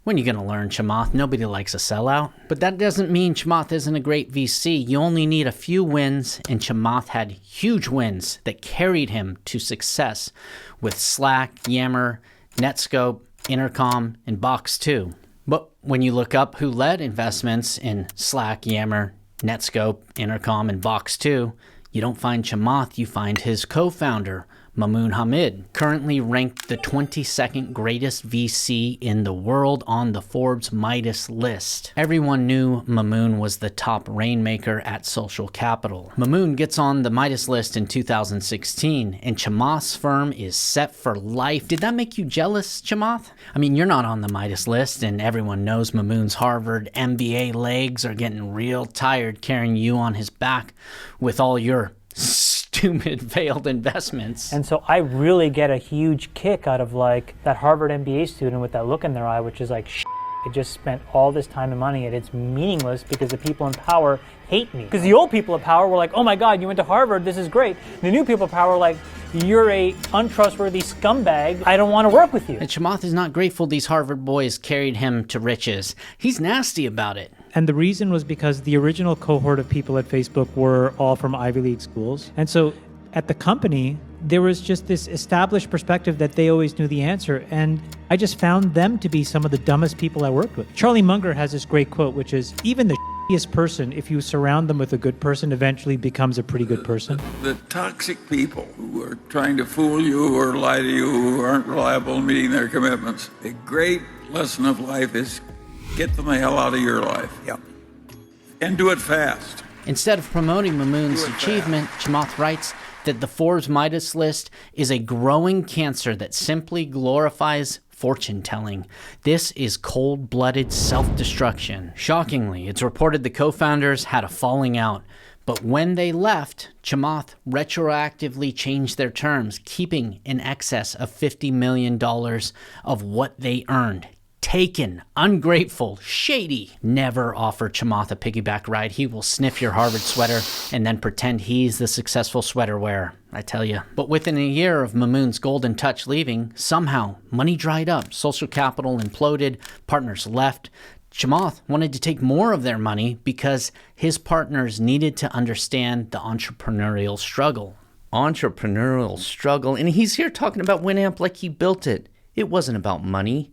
When are you going to learn, Chamath? Nobody likes a sellout. But that doesn't mean Chamath isn't a great VC. You only need a few wins, and Chamath had huge wins that carried him to success with Slack, Yammer, Netscope, Intercom, and Box2. But when you look up who led investments in Slack, Yammer, Netscope, Intercom, and Box2, you don't find Chamath, you find his co-founder, Mamoon Hamid, currently ranked the 22nd greatest VC in the world on the Forbes Midas list. Everyone knew Mamoon was the top rainmaker at Social Capital. Mamoon gets on the Midas list in 2016, and Chamath's firm is set for life. Did that make you jealous, Chamath? I mean, you're not on the Midas list, and everyone knows Mamoon's Harvard MBA legs are getting real tired carrying you on his back with all your stupid failed investments. And so I really get a huge kick out of like that Harvard MBA student with that look in their eye, which is like, I just spent all this time and money and it's meaningless because the people in power hate me. Because the old people of power were like, oh my God, you went to Harvard, this is great. The new people of power are like, you're a untrustworthy scumbag, I don't want to work with you. And Chamath is not grateful these Harvard boys carried him to riches. He's nasty about it. And the reason was because the original cohort of people at Facebook were all from Ivy League schools. And so at the company, there was just this established perspective that they always knew the answer. And I just found them to be some of the dumbest people I worked with. Charlie Munger has this great quote, which is, even the shittiest person, if you surround them with a good person, eventually becomes a pretty good person. The toxic people who are trying to fool you or lie to you, who aren't reliable in meeting their commitments. The great lesson of life is get them the hell out of your life. Yep. And do it fast. Instead of promoting Mamoon's achievement, Chamath writes that the Forbes Midas list is a growing cancer that simply glorifies fortune-telling. This is cold-blooded self-destruction. Shockingly, it's reported the co-founders had a falling out, but when they left, Chamath retroactively changed their terms, keeping in excess of $50 million of what they earned. Taken, ungrateful, shady. Never offer Chamath a piggyback ride. He will sniff your Harvard sweater and then pretend he's the successful sweater wearer, I tell you. But within a year of Mamoon's golden touch leaving, somehow money dried up, social capital imploded, partners left. Chamath wanted to take more of their money because his partners needed to understand the entrepreneurial struggle. Entrepreneurial struggle, and he's here talking about Winamp like he built it. It wasn't about money.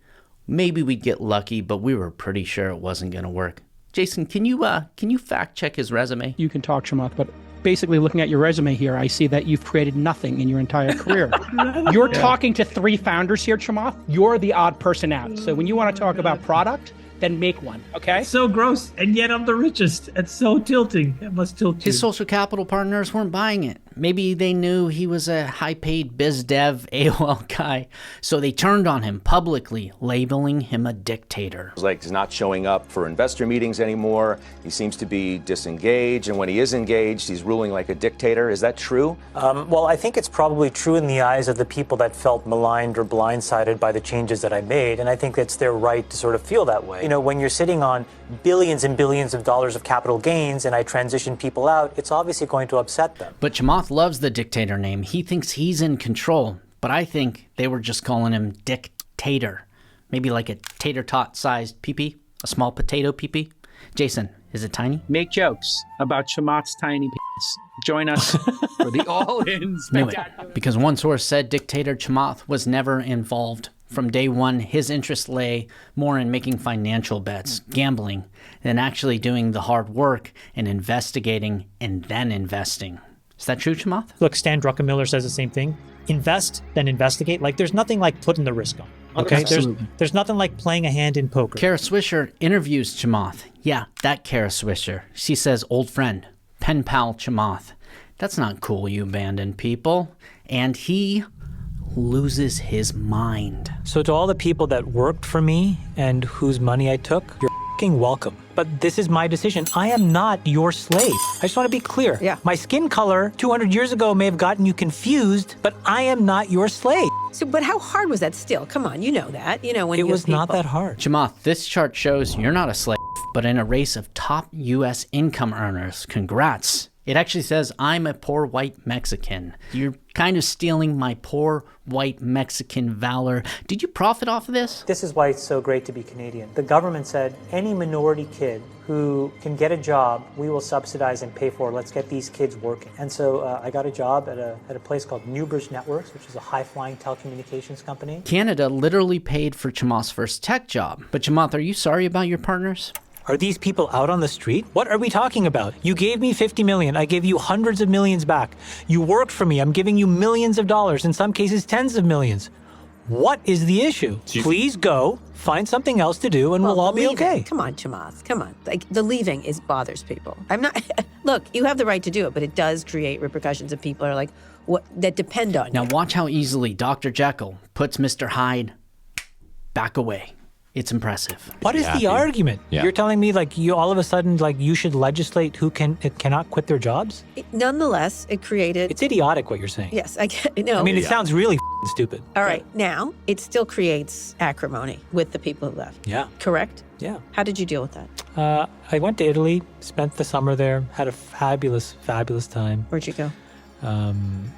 Maybe we'd get lucky, but we were pretty sure it wasn't going to work. Jason, can you fact check his resume? You can talk, Chamath, but basically looking at your resume here, I see that you've created nothing in your entire career. You're talking to 3 founders here, Chamath. You're the odd person out. So when you want to talk about product, then make one, okay? So gross, and yet I'm the richest. It's so tilting. It must tilt you. His social capital partners weren't buying it. Maybe they knew he was a high-paid biz dev AOL guy, so they turned on him publicly, labeling him a dictator. Like he's not showing up for investor meetings anymore. He seems to be disengaged, and when he is engaged, he's ruling like a dictator. Is that true? Well, I think it's probably true in the eyes of the people that felt maligned or blindsided by the changes that I made, and I think it's their right to sort of feel that way. You know, when you're sitting on billions and billions of dollars of capital gains and I transition people out, it's obviously going to upset them. But Chamath loves the dictator name. He thinks he's in control, but I think they were just calling him Dictator. Maybe like a tater tot sized pee-pee, a small potato pee-pee. Jason, is it tiny? Make jokes about Chamath's tiny penis. Join us for the all-in spectacular. Knew it, because one source said Dictator Chamath was never involved. From day one, his interest lay more in making financial bets, gambling, than actually doing the hard work and investigating and then investing. Is that true, Chamath? Look, Stan Druckenmiller says the same thing. Invest, then investigate. Like, there's nothing like putting the risk on. Okay? There's nothing like playing a hand in poker. Kara Swisher interviews Chamath. Yeah, that Kara Swisher. She says, old friend, pen pal Chamath. That's not cool, you abandoned people. And he loses his mind. So to all the people that worked for me and whose money I took, you're f***ing welcome. But this is my decision. I am not your slave. I just want to be clear. Yeah. My skin color 200 years ago may have gotten you confused, but I am not your slave. So, but how hard was that still? Come on, you know that. You know, when it was not that hard. Chamath, this chart shows you're not a slave, but in a race of top U.S. income earners. Congrats. It actually says, I'm a poor white Mexican. You're kind of stealing my poor white Mexican valor. Did you profit off of this? This is why it's so great to be Canadian. The government said, any minority kid who can get a job, we will subsidize and pay for. Let's get these kids working. And so I got a job at a place called Newbridge Networks, which is a high-flying telecommunications company. Canada literally paid for Chamath's first tech job. But Chamath, are you sorry about your partners? Are these people out on the street? What are we talking about? You gave me 50 million. I gave you hundreds of millions back. You worked for me. I'm giving you millions of dollars, in some cases tens of millions. What is the issue? Please go, find something else to do, and we'll all be okay. Come on, Chamath. Come on. Like, the leaving bothers people. I'm not. Look, you have the right to do it, but it does create repercussions, and people are like, what, that depend on you. Now watch how easily Dr. Jekyll puts Mr. Hyde back away. It's impressive. What is the argument? You're telling me, like, you all of a sudden, like, you should legislate who cannot quit their jobs? Nonetheless, it created... It's idiotic what you're saying. Yes, I know. I mean, it sounds really stupid. All right, now, it still creates acrimony with the people who left. Yeah. Correct? Yeah. How did you deal with that? I went to Italy, spent the summer there, had a fabulous, fabulous time. Where'd you go?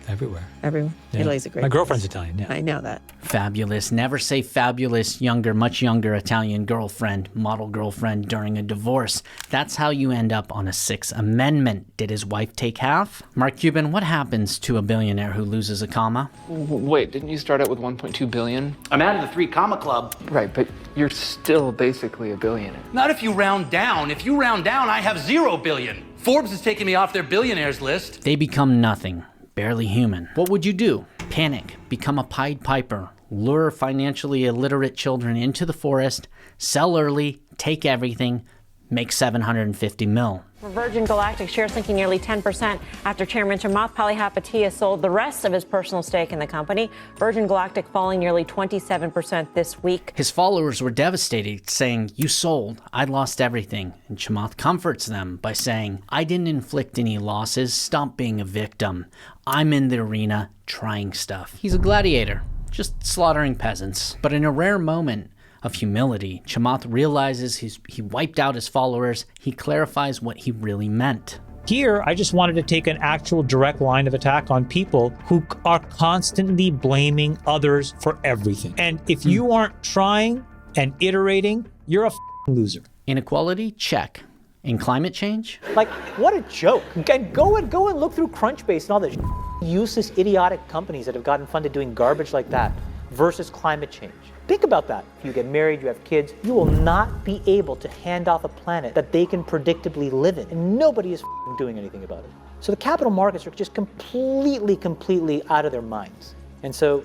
Everywhere. Everywhere? Yeah. Italy's a great My place. girlfriend's Italian, yeah. I know that. Fabulous. Never say fabulous, much younger Italian girlfriend, model girlfriend during a divorce. That's how you end up on a Sixth Amendment. Did his wife take half? Mark Cuban, what happens to a billionaire who loses a comma? Wait, didn't you start out with 1.2 billion? I'm out of the 3 comma club. Right, but you're still basically a billionaire. Not if you round down. If you round down, I have 0 billion. Forbes is taking me off their billionaires list. They become nothing, barely human. What would you do? Panic, become a Pied Piper, lure financially illiterate children into the forest, sell early, take everything, make 750 mil. Virgin Galactic shares sinking nearly 10% after Chairman Chamath Palihapitiya sold the rest of his personal stake in the company. Virgin Galactic falling nearly 27% this week. His followers were devastated, saying, "You sold, I lost everything." And Chamath comforts them by saying, "I didn't inflict any losses, stop being a victim. I'm in the arena trying stuff." He's a gladiator, just slaughtering peasants. But in a rare moment of humility, Chamath realizes he wiped out his followers. He clarifies what he really meant. Here, I just wanted to take an actual direct line of attack on people who are constantly blaming others for everything. And if you aren't trying and iterating, you're a loser. Inequality? Check. In climate change? Like, what a joke. And go and look through Crunchbase and all the useless, idiotic companies that have gotten funded doing garbage like that versus climate change. Think about that. If you get married, you have kids, you will not be able to hand off a planet that they can predictably live in. And nobody is doing anything about it. So the capital markets are just completely out of their minds. And so,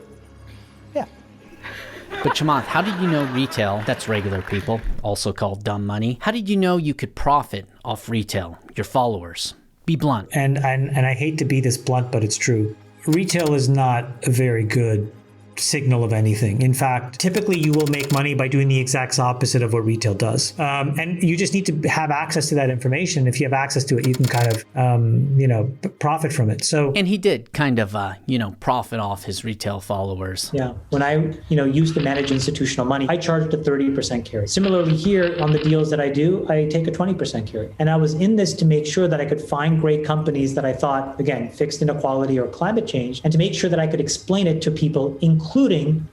yeah. But Chamath, how did you know retail, that's regular people, also called dumb money, how did you know you could profit off retail, your followers? Be blunt. And I hate to be this blunt, but it's true. Retail is not a very good signal of anything. In fact, typically you will make money by doing the exact opposite of what retail does. And you just need to have access to that information. If you have access to it, you can kind of, profit from it. So, and he did kind of, profit off his retail followers. Yeah. When I, used to manage institutional money, I charged a 30% carry. Similarly here on the deals that I do, I take a 20% carry. And I was in this to make sure that I could find great companies that I thought, again, fixed inequality or climate change, and to make sure that I could explain it to people, including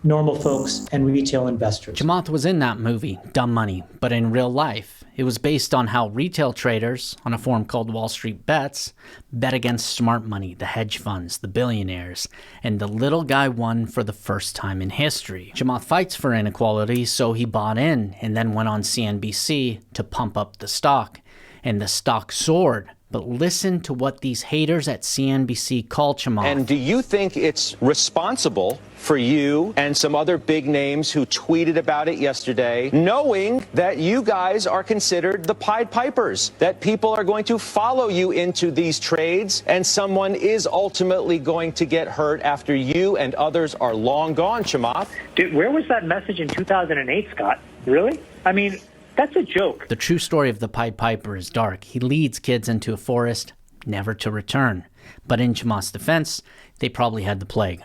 normal folks and retail investors. Chamath was in that movie, Dumb Money, but in real life, it was based on how retail traders, on a forum called Wall Street Bets, bet against smart money, the hedge funds, the billionaires, and the little guy won for the first time in history. Chamath fights for inequality, so he bought in and then went on CNBC to pump up the stock, and the stock soared. But listen to what these haters at CNBC call Chamath. And do you think it's responsible for you and some other big names who tweeted about it yesterday, knowing that you guys are considered the Pied Pipers, that people are going to follow you into these trades and someone is ultimately going to get hurt after you and others are long gone, Chamath? Dude, where was that message in 2008, Scott? Really? I mean, that's a joke. The true story of the Pied Piper is dark. He leads kids into a forest, never to return. But in Chamath's defense, they probably had the plague.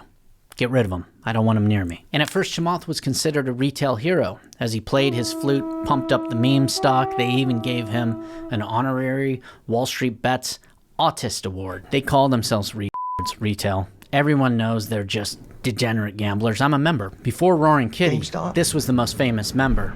Get rid of him. I don't want him near me. And at first, Chamath was considered a retail hero. As he played his flute, pumped up the meme stock, they even gave him an honorary Wall Street Bets Autist Award. They call themselves retail. Everyone knows they're just degenerate gamblers. I'm a member. Before Roaring Kitty, this was the most famous member.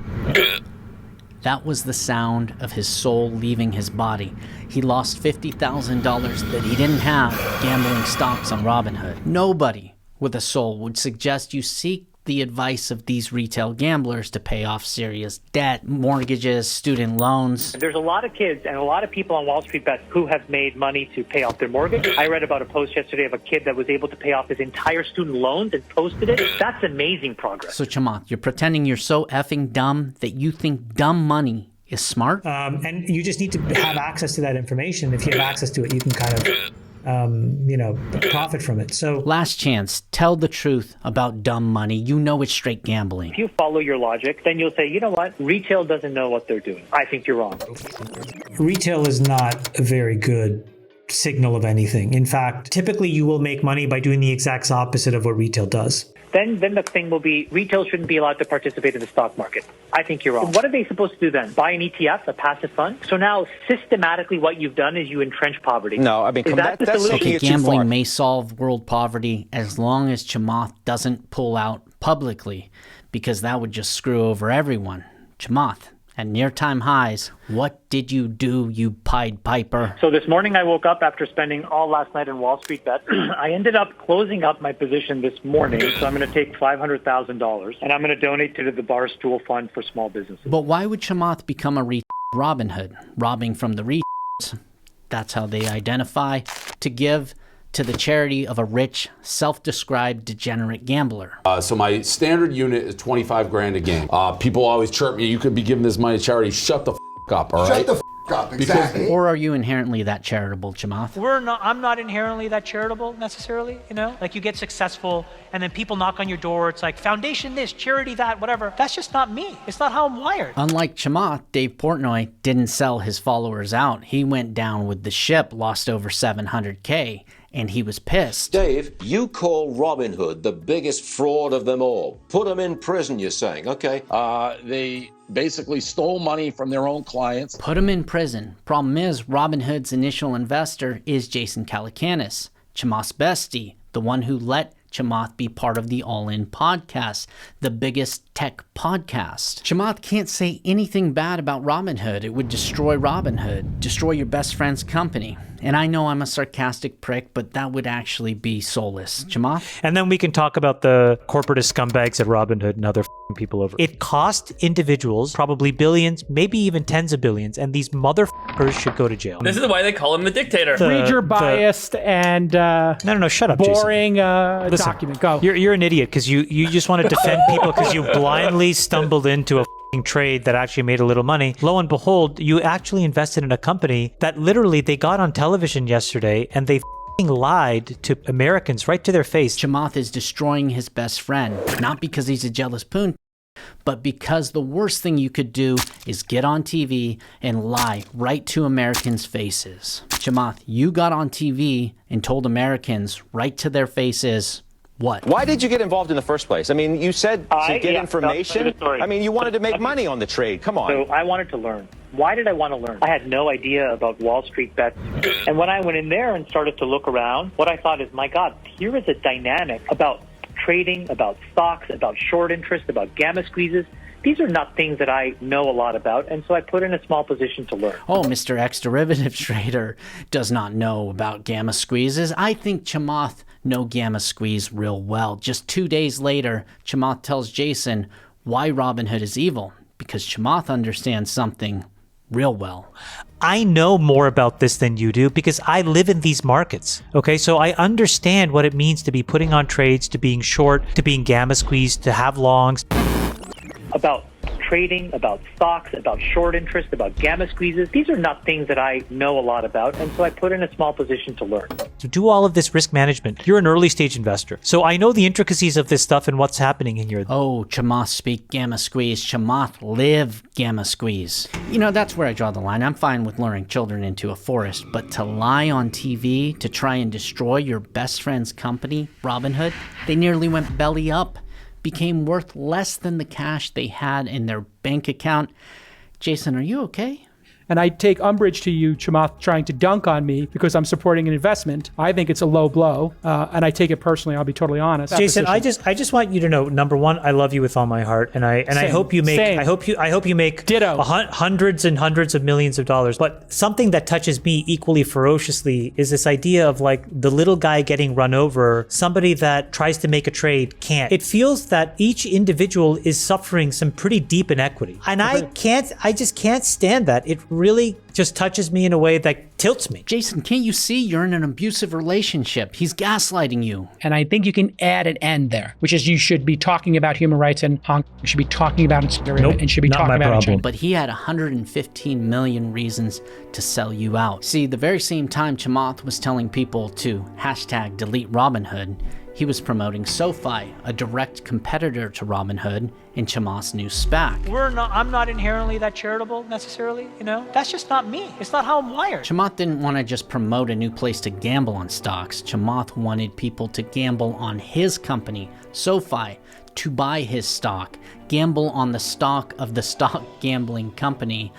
That was the sound of his soul leaving his body. He lost $50,000 that he didn't have gambling stocks on Robinhood. Nobody with a soul would suggest you seek the advice of these retail gamblers to pay off serious debt, mortgages, student loans. There's a lot of kids and a lot of people on Wall Street Bets who have made money to pay off their mortgage. I read about a post yesterday of a kid that was able to pay off his entire student loans and posted it. That's amazing progress. So Chamath, you're pretending you're so effing dumb that you think dumb money is smart? And you just need to have access to that information. If you have access to it, you can kind of profit from it. So last chance, tell the truth about dumb money. You know it's straight gambling. If you follow your logic, then you'll say, you know what? Retail doesn't know what they're doing. I think you're wrong. Retail is not a very good signal of anything. In fact, typically you will make money by doing the exact opposite of what retail does. Then the thing will be, retail shouldn't be allowed to participate in the stock market. I think you're wrong. What are they supposed to do then? Buy an ETF, a passive fund? So now, systematically, what you've done is you entrench poverty. No, I mean, that's the solution? Okay, gambling may solve world poverty as long as Chamath doesn't pull out publicly, because that would just screw over everyone. Chamath, at near-time highs, what did you do, you Pied Piper? So this morning I woke up after spending all last night in Wall Street Bets. I ended up closing up my position this morning, so I'm going to take $500,000, and I'm going to donate to the Barstool Fund for small businesses. But why would Chamath become a Robinhood? Robbing from the that's how they identify, to give to the charity of a rich, self-described degenerate gambler. So my standard unit is 25 grand a game. People always chirp me, you could be giving this money to charity. Shut the up, all right? Shut the up, exactly. Or are you inherently that charitable, Chamath? I'm not inherently that charitable necessarily, you know? Like you get successful and then people knock on your door. It's like foundation this, charity that, whatever. That's just not me. It's not how I'm wired. Unlike Chamath, Dave Portnoy didn't sell his followers out. He went down with the ship, lost over $700K. And he was pissed. Dave, you call Robinhood the biggest fraud of them all. Put them in prison, you're saying. Okay. They basically stole money from their own clients. Put him in prison. Problem is, Robinhood's initial investor is Jason Calacanis, Chamath's bestie, the one who let Chamath be part of the All In podcast, the biggest tech podcast. Chamath can't say anything bad about Robinhood. It would destroy Robinhood, destroy your best friend's company. And I know I'm a sarcastic prick, but that would actually be soulless. Chamath? And then we can talk about the corporatist scumbags at Robinhood and other people over. It cost individuals probably billions, maybe even tens of billions, and these motherfuckers should go to jail. This is why they call him the dictator. Read your biased and no, shut up, boring Listen, document. Go. You're an idiot because you just want to defend people because you blindly stumbled into a trade that actually made a little money. Lo and behold, you actually invested in a company that literally they got on television yesterday and they lied to Americans right to their face. Chamath is destroying his best friend, not because he's a jealous poon, but because the worst thing you could do is get on TV and lie right to Americans' faces. Chamath, you got on TV and told Americans right to their faces, what? Why did you get involved in the first place? I mean, you said to get information. I mean, you wanted to make money on the trade. Come on. So I wanted to learn. Why did I want to learn? I had no idea about Wall Street Bets. And when I went in there and started to look around, what I thought is, my God, here is a dynamic about trading, about stocks, about short interest, about gamma squeezes. These are not things that I know a lot about, and so I put in a small position to learn. Oh, Mr. X-Derivative Trader does not know about gamma squeezes. I think Chamath know gamma squeeze real well. Just 2 days later, Chamath tells Jason why Robinhood is evil, because Chamath understands something real well. I know more about this than you do because I live in these markets. Okay, so I understand what it means to be putting on trades, to being short, to being gamma squeezed, to have longs. About trading, about stocks, about short interest, about gamma squeezes. These are not things that I know a lot about, and so I put in a small position to learn. To do all of this risk management, you're an early stage investor. So I know the intricacies of this stuff and what's happening in here. Oh, Chamath speak gamma squeeze. Chamath live gamma squeeze. You know, that's where I draw the line. I'm fine with luring children into a forest, but to lie on TV to try and destroy your best friend's company, Robinhood, they nearly went belly up, became worth less than the cash they had in their bank account. Jason, are you okay? And I take umbrage to you, Chamath, trying to dunk on me because I'm supporting an investment. I think it's a low blow, and I take it personally. I'll be totally honest. Jason, I just want you to know, number one, I love you with all my heart, and I hope you make I hope you make ditto hundreds and hundreds of millions of dollars. But something that touches me equally ferociously is this idea of like the little guy getting run over, somebody that tries to make a trade can't. It feels that each individual is suffering some pretty deep inequity, and I just can't stand that. It really just touches me in a way that tilts me. Jason, can't you see you're in an abusive relationship? He's gaslighting you. And I think you can add an end there, which is you should be talking about human rights in Hong Kong. You should be talking about it in and should be talking about it in China. But he had 115 million reasons to sell you out. See, the very same time Chamath was telling people to hashtag delete Robinhood, he was promoting Sofi, a direct competitor to Robinhood, in Chamath's new SPAC. I'm not inherently that charitable necessarily, you know? That's just not me. It's not how I'm wired. Chamath didn't want to just promote a new place to gamble on stocks. Chamath wanted people to gamble on his company, Sofi, to buy his stock, gamble on the stock of the stock gambling company.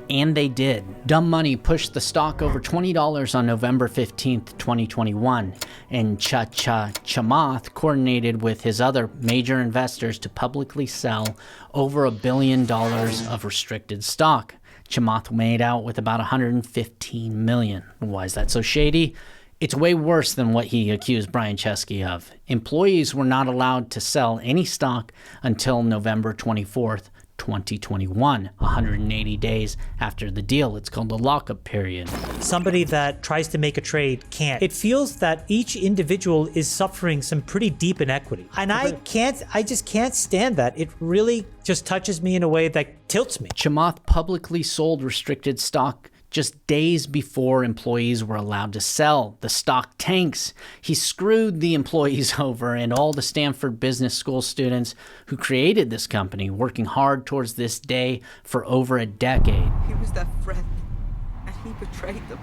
And they did. Dumb Money pushed the stock over $20 on November 15th, 2021, and Chamath coordinated with his other major investors to publicly sell over $1 billion of restricted stock. Chamath made out with about $115 million. Why is that so shady? It's way worse than what he accused Brian Chesky of. Employees were not allowed to sell any stock until November 24th, 2021, 180 days after the deal. It's called the lockup period. Somebody that tries to make a trade can't. It feels that each individual is suffering some pretty deep inequity. And I just can't stand that. It really just touches me in a way that tilts me. Chamath publicly sold restricted stock just days before employees were allowed to sell. The stock tanks. He screwed the employees over and all the Stanford Business School students who created this company, working hard towards this day for over a decade. He was their friend, and he betrayed them.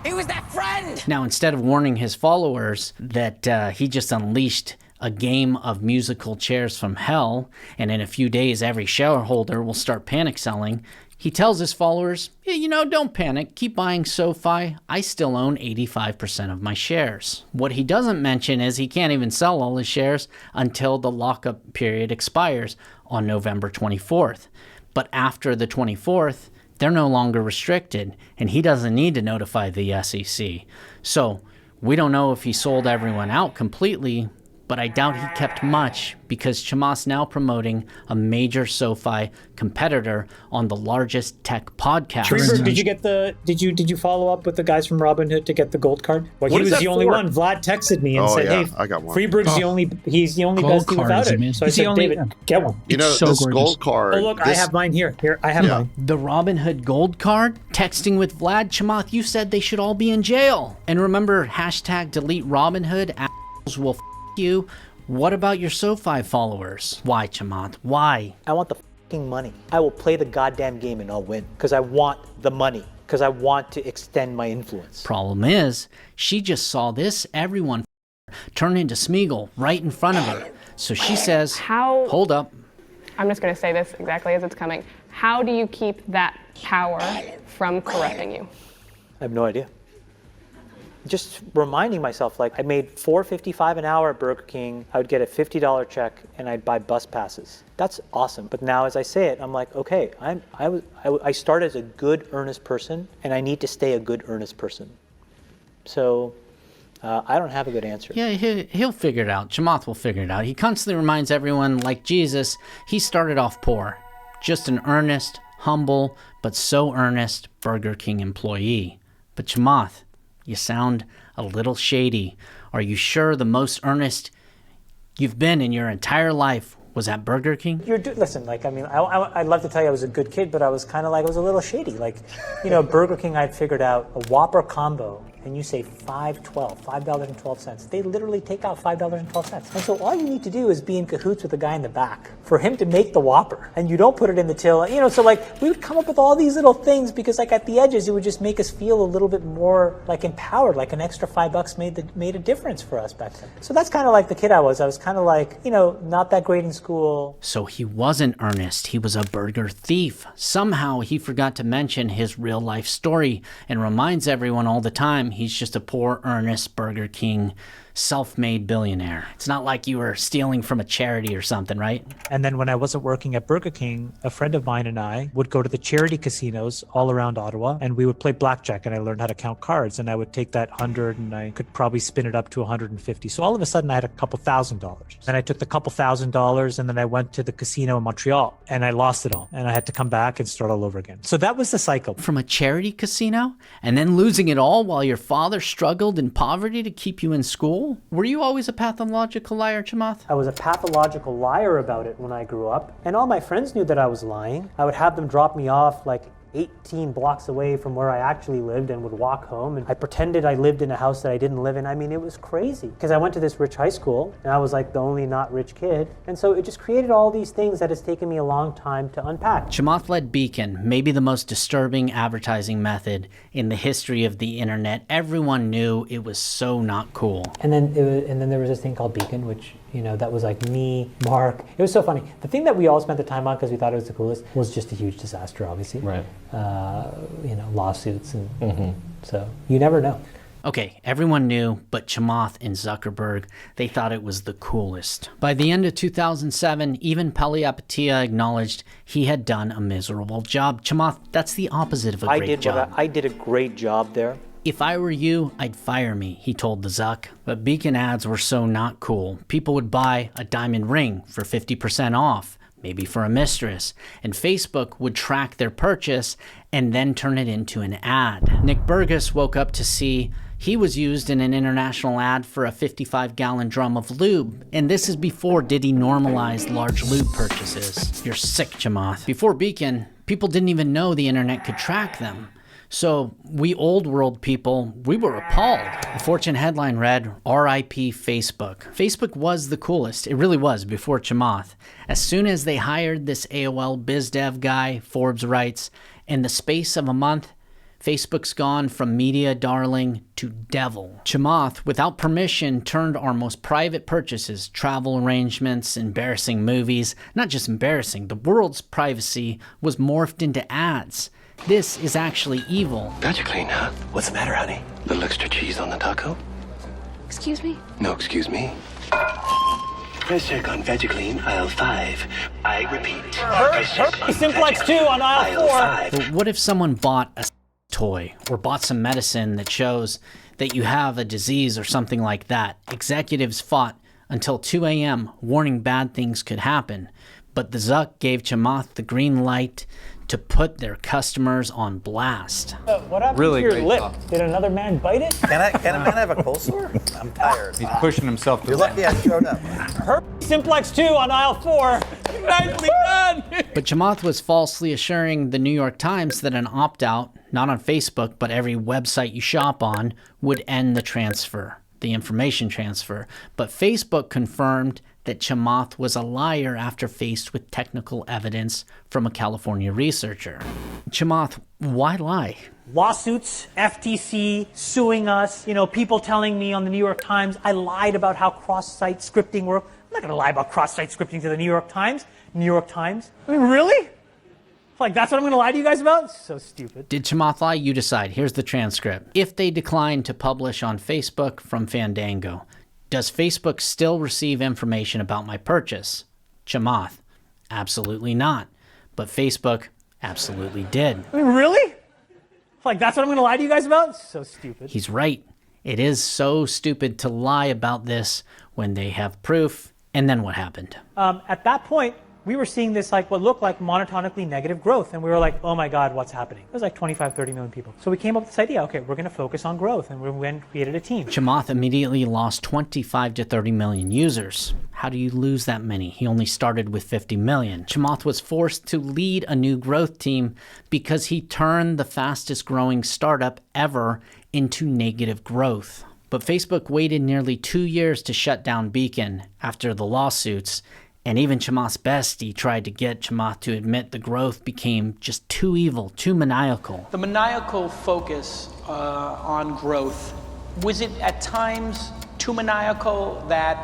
He was their friend! Now, instead of warning his followers that he just unleashed a game of musical chairs from hell, and in a few days every shareholder will start panic selling, he tells his followers, yeah, don't panic, keep buying Sofi, I still own 85% of my shares. What he doesn't mention is he can't even sell all his shares until the lockup period expires on November 24th. But after the 24th, they're no longer restricted, and he doesn't need to notify the SEC. So we don't know if he sold everyone out completely, but I doubt he kept much because Chamath's now promoting a major Sofi competitor on the largest tech podcast. Freebird, did you follow up with the guys from Robinhood to get the gold card? Well, he was the only one. Vlad texted me and said, "Hey, I got one. Freebird's he's the only bestie without it." So I said, "David, get one." This gold card. Oh, look, I have mine here. Here, I have mine. The Robinhood gold card? Texting with Vlad, Chamath, you said they should all be in jail. And remember, hashtag delete Robinhood, assholes will you. What about your Sofi followers? Why, Chamath? Why? I want the fucking money. I will play the goddamn game and I'll win because I want the money. Because I want to extend my influence. Problem is, she just saw this everyone turn into Smeagol right in front of her. So she says, hold up. I'm just going to say this exactly as it's coming. How do you keep that power from corrupting you? I have no idea. Just reminding myself, like I made $4.55 an hour at Burger King. I would get a $50 check and I'd buy bus passes. That's awesome. But now as I say it, I'm like, okay, I started as a good, earnest person and I need to stay a good, earnest person. So I don't have a good answer. Yeah, he'll figure it out. Chamath will figure it out. He constantly reminds everyone, like Jesus, he started off poor. Just an earnest, humble, but so earnest Burger King employee. But Chamath, you sound a little shady. Are you sure the most earnest you've been in your entire life was at Burger King? Listen, I'd love to tell you I was a good kid, but I was kind of like, I was a little shady. Burger King, I'd figured out a Whopper combo, and you say $5.12. They literally take out $5.12. And so all you need to do is be in cahoots with the guy in the back for for him to make the Whopper, and you don't put it in the till. So like we would come up with all these little things because like at the edges it would just make us feel a little bit more like empowered, like an extra $5 made a difference for us back then. So that's kind of like the kid I was. I was kind of like, not that great in school. So he wasn't earnest, he was a burger thief. Somehow he forgot to mention his real life story and reminds everyone all the time he's just a poor, earnest Burger King self-made billionaire. It's not like you were stealing from a charity or something, right? And then when I wasn't working at Burger King, a friend of mine and I would go to the charity casinos all around Ottawa, and we would play blackjack, and I learned how to count cards, and I would take that 100 and I could probably spin it up to 150. So all of a sudden I had a couple $1,000. Then I took the couple $1,000 and then I went to the casino in Montreal and I lost it all, and I had to come back and start all over again. So that was the cycle. From a charity casino and then losing it all while your father struggled in poverty to keep you in school? Were you always a pathological liar, Chamath? I was a pathological liar about it when I grew up, and all my friends knew that I was lying. I would have them drop me off like 18 blocks away from where I actually lived and would walk home, and I pretended I lived in a house that I didn't live in. I mean, it was crazy because I went to this rich high school and I was like the only not rich kid, and so it just created all these things that has taken me a long time to unpack. Chamath led Beacon, maybe the most disturbing advertising method in the history of the internet. Everyone knew it was so not cool. And then there was this thing called Beacon, which that was like me, Mark. It was so funny. The thing that we all spent the time on because we thought it was the coolest was just a huge disaster, obviously. Right. Lawsuits and so you never know. Okay, everyone knew, but Chamath and Zuckerberg, they thought it was the coolest. By the end of 2007, even Palihapitiya acknowledged he had done a miserable job. Chamath, that's the opposite of a great job. I did a great job there. If I were you, I'd fire me, he told the Zuck. But Beacon ads were so not cool. People would buy a diamond ring for 50% off, maybe for a mistress, and Facebook would track their purchase and then turn it into an ad. Nick Burgess woke up to see he was used in an international ad for a 55-gallon drum of lube, and this is before Diddy normalized large lube purchases. You're sick, Chamath. Before Beacon, people didn't even know the internet could track them. So we old world people, we were appalled. The Fortune headline read, R.I.P. Facebook. Facebook was the coolest. It really was before Chamath. As soon as they hired this AOL biz dev guy, Forbes writes, in the space of a month, Facebook's gone from media darling to devil. Chamath, without permission, turned our most private purchases, travel arrangements, embarrassing movies, not just embarrassing, the world's privacy was morphed into ads. This is actually evil. Vegiclean, huh? What's the matter, honey? Little extra cheese on the taco? Excuse me? No, excuse me. Price check on Vegiclean, aisle 5. I repeat. Simplex 2 on aisle 4. But what if someone bought a toy or bought some medicine that shows that you have a disease or something like that? Executives fought until 2 a.m. warning bad things could happen. But the Zuck gave Chamath the green light to put their customers on blast. What happened to your lip? Did another man bite it? Can a man have a cold sore? I'm tired. He's pushing himself to You're lucky I showed up. Simplex 2 on aisle 4. Nicely done! But Chamath was falsely assuring the New York Times that an opt-out, not on Facebook, but every website you shop on, would end the transfer, the information transfer. But Facebook confirmed that Chamath was a liar after faced with technical evidence from a California researcher. Chamath, why lie? Lawsuits, FTC suing us, people telling me on the New York Times I lied about how cross-site scripting worked. I'm not going to lie about cross-site scripting to the New York Times. New York Times? I mean, really? Like, that's what I'm going to lie to you guys about? So stupid. Did Chamath lie? You decide. Here's the transcript. If they decline to publish on Facebook from Fandango, does Facebook still receive information about my purchase? Chamath, absolutely not. But Facebook absolutely did. I mean, really? Like, that's what I'm going to lie to you guys about? So stupid. He's right. It is so stupid to lie about this when they have proof. And then what happened? At that point, we were seeing this what looked like monotonically negative growth. And we were like, oh my God, what's happening? It was like 25, 30 million people. So we came up with this idea, okay, we're going to focus on growth. And we went and created a team. Chamath immediately lost 25 to 30 million users. How do you lose that many? He only started with 50 million. Chamath was forced to lead a new growth team because he turned the fastest growing startup ever into negative growth. But Facebook waited nearly 2 years to shut down Beacon after the lawsuits. And even Chamath's bestie tried to get Chamath to admit the growth became just too evil, too maniacal. The maniacal focus on growth, was it at times too maniacal that,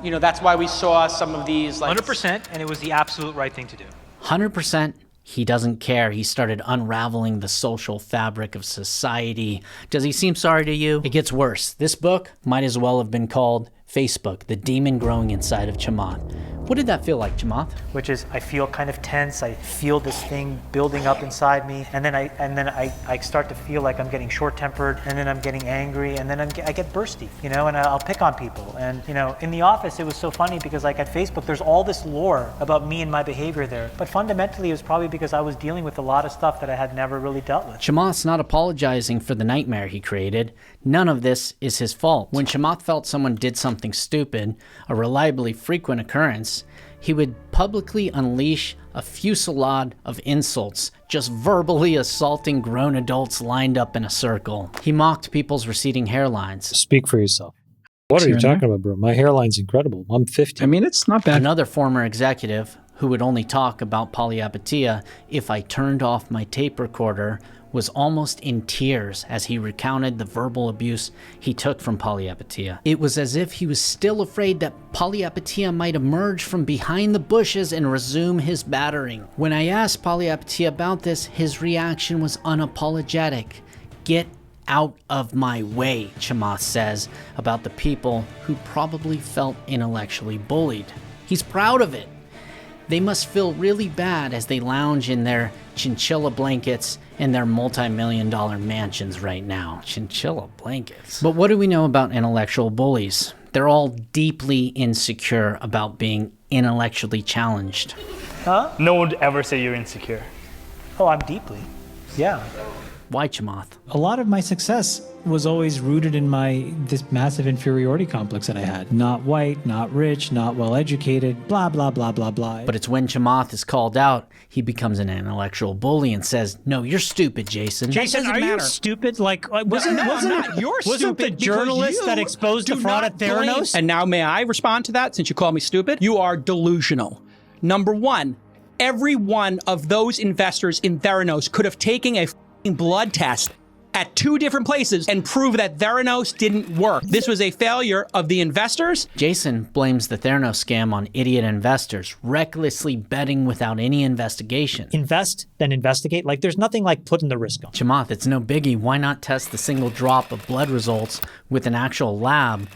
that's why we saw some of these 100%, and it was the absolute right thing to do. 100%. He doesn't care. He started unraveling the social fabric of society. Does he seem sorry to you? It gets worse. This book might as well have been called Facebook, the demon growing inside of Chamath. What did that feel like, Chamath? Which is, I feel kind of tense. I feel this thing building up inside me, and then I start to feel like I'm getting short-tempered, and then I'm getting angry, and then I get bursty, and I'll pick on people. And in the office, it was so funny because like at Facebook, there's all this lore about me and my behavior there, but fundamentally, it was probably because I was dealing with a lot of stuff that I had never really dealt with. Chamath's not apologizing for the nightmare he created. None of this is his fault. When Chamath felt someone did something stupid, a reliably frequent occurrence, he would publicly unleash a fusillade of insults, just verbally assaulting grown adults lined up in a circle. He mocked people's receding hairlines. Speak for yourself. What are you talking about, bro? My hairline's incredible. I'm 50. I mean, it's not bad. Another former executive who would only talk about polyapatia if I turned off my tape recorder was almost in tears as he recounted the verbal abuse he took from polyapatia. It was as if he was still afraid that polyapatia might emerge from behind the bushes and resume his battering. When I asked polyapatia about this, his reaction was unapologetic. Get out of my way, Chamath says about the people who probably felt intellectually bullied. He's proud of it. They must feel really bad as they lounge in their chinchilla blankets and their multi-million-dollar mansions right now. Chinchilla blankets. But what do we know about intellectual bullies? They're all deeply insecure about being intellectually challenged. Huh? No one would ever say you're insecure. Oh, I'm deeply. Yeah. Why, Chamath? A lot of my success was always rooted in this massive inferiority complex that I had. Not white, not rich, not well educated, blah, blah, blah, blah, blah. But it's when Chamath is called out, he becomes an intellectual bully and says, no, you're stupid, Jason. Jason, are you stupid? Like, wasn't the journalist that exposed the fraud at Theranos? And now may I respond to that since you call me stupid? You are delusional. Number one, every one of those investors in Theranos could have taken a blood test at 2 different places and prove that Theranos didn't work. This was a failure of the investors. Jason blames the Theranos scam on idiot investors, recklessly betting without any investigation. Invest, then investigate. Like, there's nothing like putting the risk on. Chamath, it's no biggie. Why not test the single drop of blood results with an actual lab?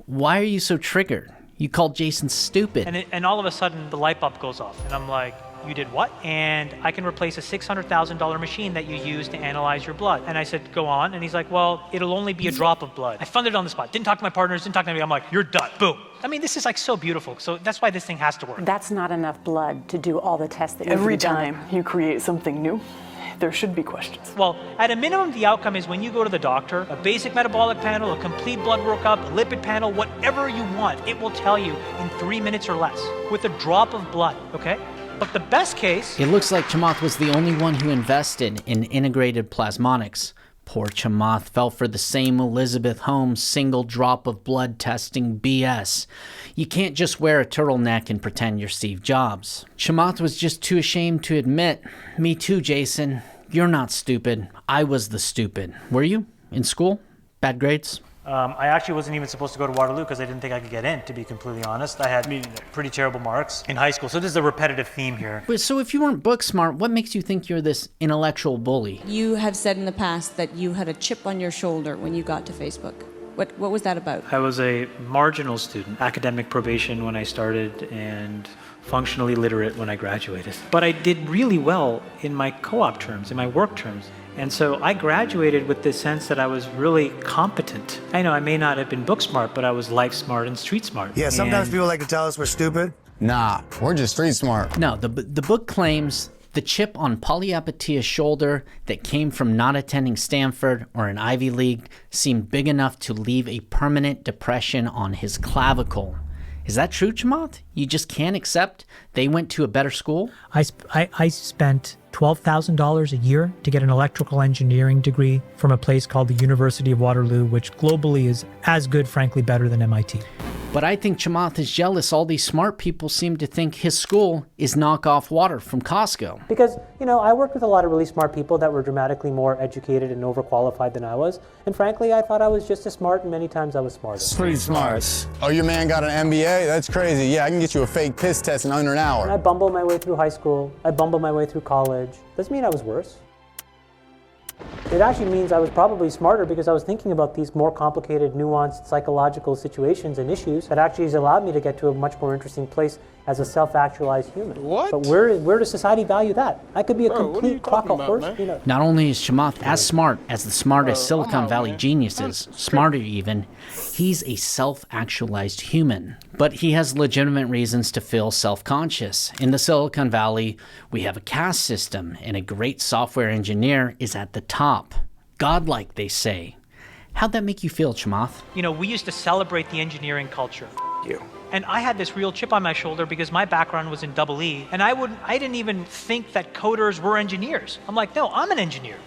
Why are you so triggered? You called Jason stupid. And all of a sudden, the light bulb goes off, and I'm like, you did what? And I can replace a $600,000 machine that you use to analyze your blood. And I said, go on. And he's like, well, it'll only be a drop of blood. I funded it on the spot. Didn't talk to my partners, didn't talk to anybody. I'm like, you're done. Boom. I mean, this is like so beautiful. So that's why this thing has to work. That's not enough blood to do all the tests that every time you create something new, there should be questions. Well, at a minimum, the outcome is when you go to the doctor, a basic metabolic panel, a complete blood workup, a lipid panel, whatever you want, it will tell you in 3 minutes or less with a drop of blood, okay? But the best case... It looks like Chamath was the only one who invested in integrated plasmonics. Poor Chamath fell for the same Elizabeth Holmes single drop of blood testing BS. You can't just wear a turtleneck and pretend you're Steve Jobs. Chamath was just too ashamed to admit, me too, Jason. You're not stupid. I was the stupid. Were you? In school? Bad grades? I actually wasn't even supposed to go to Waterloo because I didn't think I could get in, to be completely honest. I had pretty terrible marks in high school, so this is a repetitive theme here. Wait, so if you weren't book smart, what makes you think you're this intellectual bully? You have said in the past that you had a chip on your shoulder when you got to Facebook. What was that about? I was a marginal student, academic probation when I started, and functionally literate when I graduated. But I did really well in my co-op terms, in my work terms. And so I graduated with this sense that I was really competent. I know I may not have been book smart, but I was life smart and street smart. Yeah, sometimes people like to tell us we're stupid. Nah, we're just street smart. No, the book claims the chip on polyapatia's shoulder that came from not attending Stanford or an Ivy League seemed big enough to leave a permanent depression on his clavicle. Is that true, Chamath? You just can't accept they went to a better school? I spent $12,000 a year to get an electrical engineering degree from a place called the University of Waterloo, which globally is as good, frankly, better than MIT. But I think Chamath is jealous. All these smart people seem to think his school is knockoff water from Costco. Because, I worked with a lot of really smart people that were dramatically more educated and overqualified than I was. And frankly, I thought I was just as smart, and many times I was smarter. It's pretty smart. Oh, your man got an MBA? That's crazy. Yeah, I can get you a fake piss test in under an hour. And I bumbled my way through high school. I bumbled my way through college. Doesn't mean I was worse. It actually means I was probably smarter because I was thinking about these more complicated, nuanced psychological situations and issues that actually has allowed me to get to a much more interesting place as a self-actualized human. What? But where does society value that? I could be a complete crock of horse. Not only is Chamath as smart as the smartest Silicon Valley geniuses, smarter even, he's a self-actualized human. But he has legitimate reasons to feel self-conscious. In the Silicon Valley, we have a caste system, and a great software engineer is at the top. Godlike, they say. How'd that make you feel, Chamath? We used to celebrate the engineering culture. You. And I had this real chip on my shoulder because my background was in EE, and I didn't even think that coders were engineers. I'm like, no, I'm an engineer.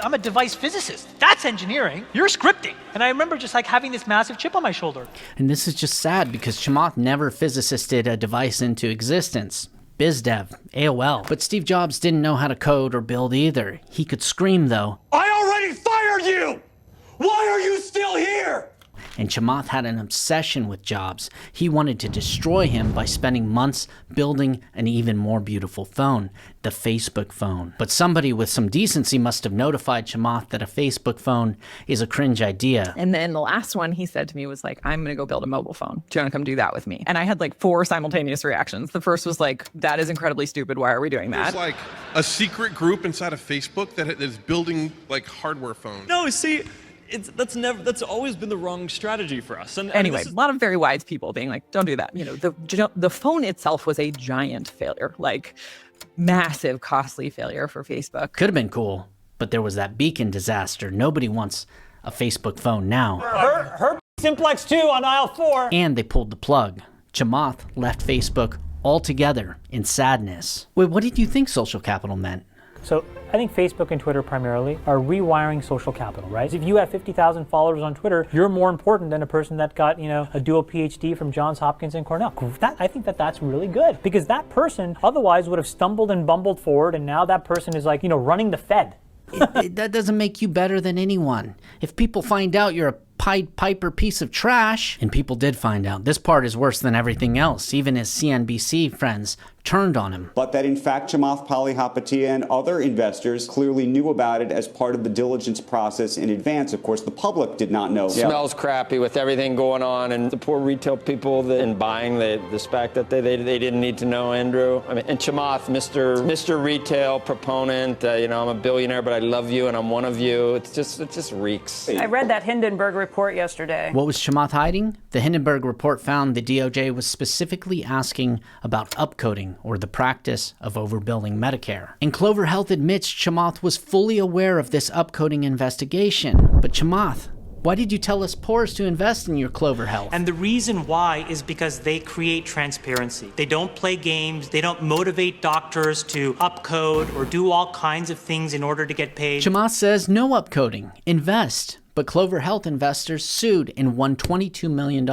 I'm a device physicist. That's engineering. You're scripting. And I remember just having this massive chip on my shoulder. And this is just sad because Chamath never physicisted a device into existence. BizDev, AOL. But Steve Jobs didn't know how to code or build either. He could scream though. I already fired you! Why are you still here? And Chamath had an obsession with Jobs. He wanted to destroy him by spending months building an even more beautiful phone, the Facebook phone. But somebody with some decency must have notified Chamath that a Facebook phone is a cringe idea. And then the last one he said to me was like, I'm going to go build a mobile phone. Do you want to come do that with me? And I had 4 simultaneous reactions. The first was like, that is incredibly stupid. Why are we doing that? There's like a secret group inside of Facebook that is building hardware phones. No, see, that's always been the wrong strategy for us. And anyway, a lot of very wise people being like, don't do that. The phone itself was a giant failure, massive, costly failure for Facebook. Could have been cool, but there was that Beacon disaster. Nobody wants a Facebook phone now. Her Simplex 2 on aisle 4. And they pulled the plug. Chamath left Facebook altogether in sadness. Wait, what did you think social capital meant? So I think Facebook and Twitter primarily are rewiring social capital, right? If you have 50,000 followers on Twitter, you're more important than a person that got, a dual PhD from Johns Hopkins and Cornell. I think that's really good because that person otherwise would have stumbled and bumbled forward, and now that person is running the Fed. That doesn't make you better than anyone. If people find out you're a Pied Piper piece of trash, and people did find out, this part is worse than everything else, even his CNBC friends turned on him. But that in fact Chamath Palihapitiya and other investors clearly knew about it as part of the diligence process in advance. Of course, the public did not know. Smells crappy with everything going on, and the poor retail people in buying the SPAC that they didn't need to know, Andrew. I mean, and Chamath, Mr. Retail proponent, I'm a billionaire, but I love you and I'm one of you. It just reeks. I read that Hindenburg report yesterday. What was Chamath hiding? The Hindenburg report found the DOJ was specifically asking about upcoding, or the practice of overbilling Medicare. And Clover Health admits Chamath was fully aware of this upcoding investigation. But Chamath, why did you tell us poors to invest in your Clover Health? And the reason why is because they create transparency. They don't play games. They don't motivate doctors to upcode or do all kinds of things in order to get paid. Chamath says no upcoding. Invest. But Clover Health investors sued and won $22 million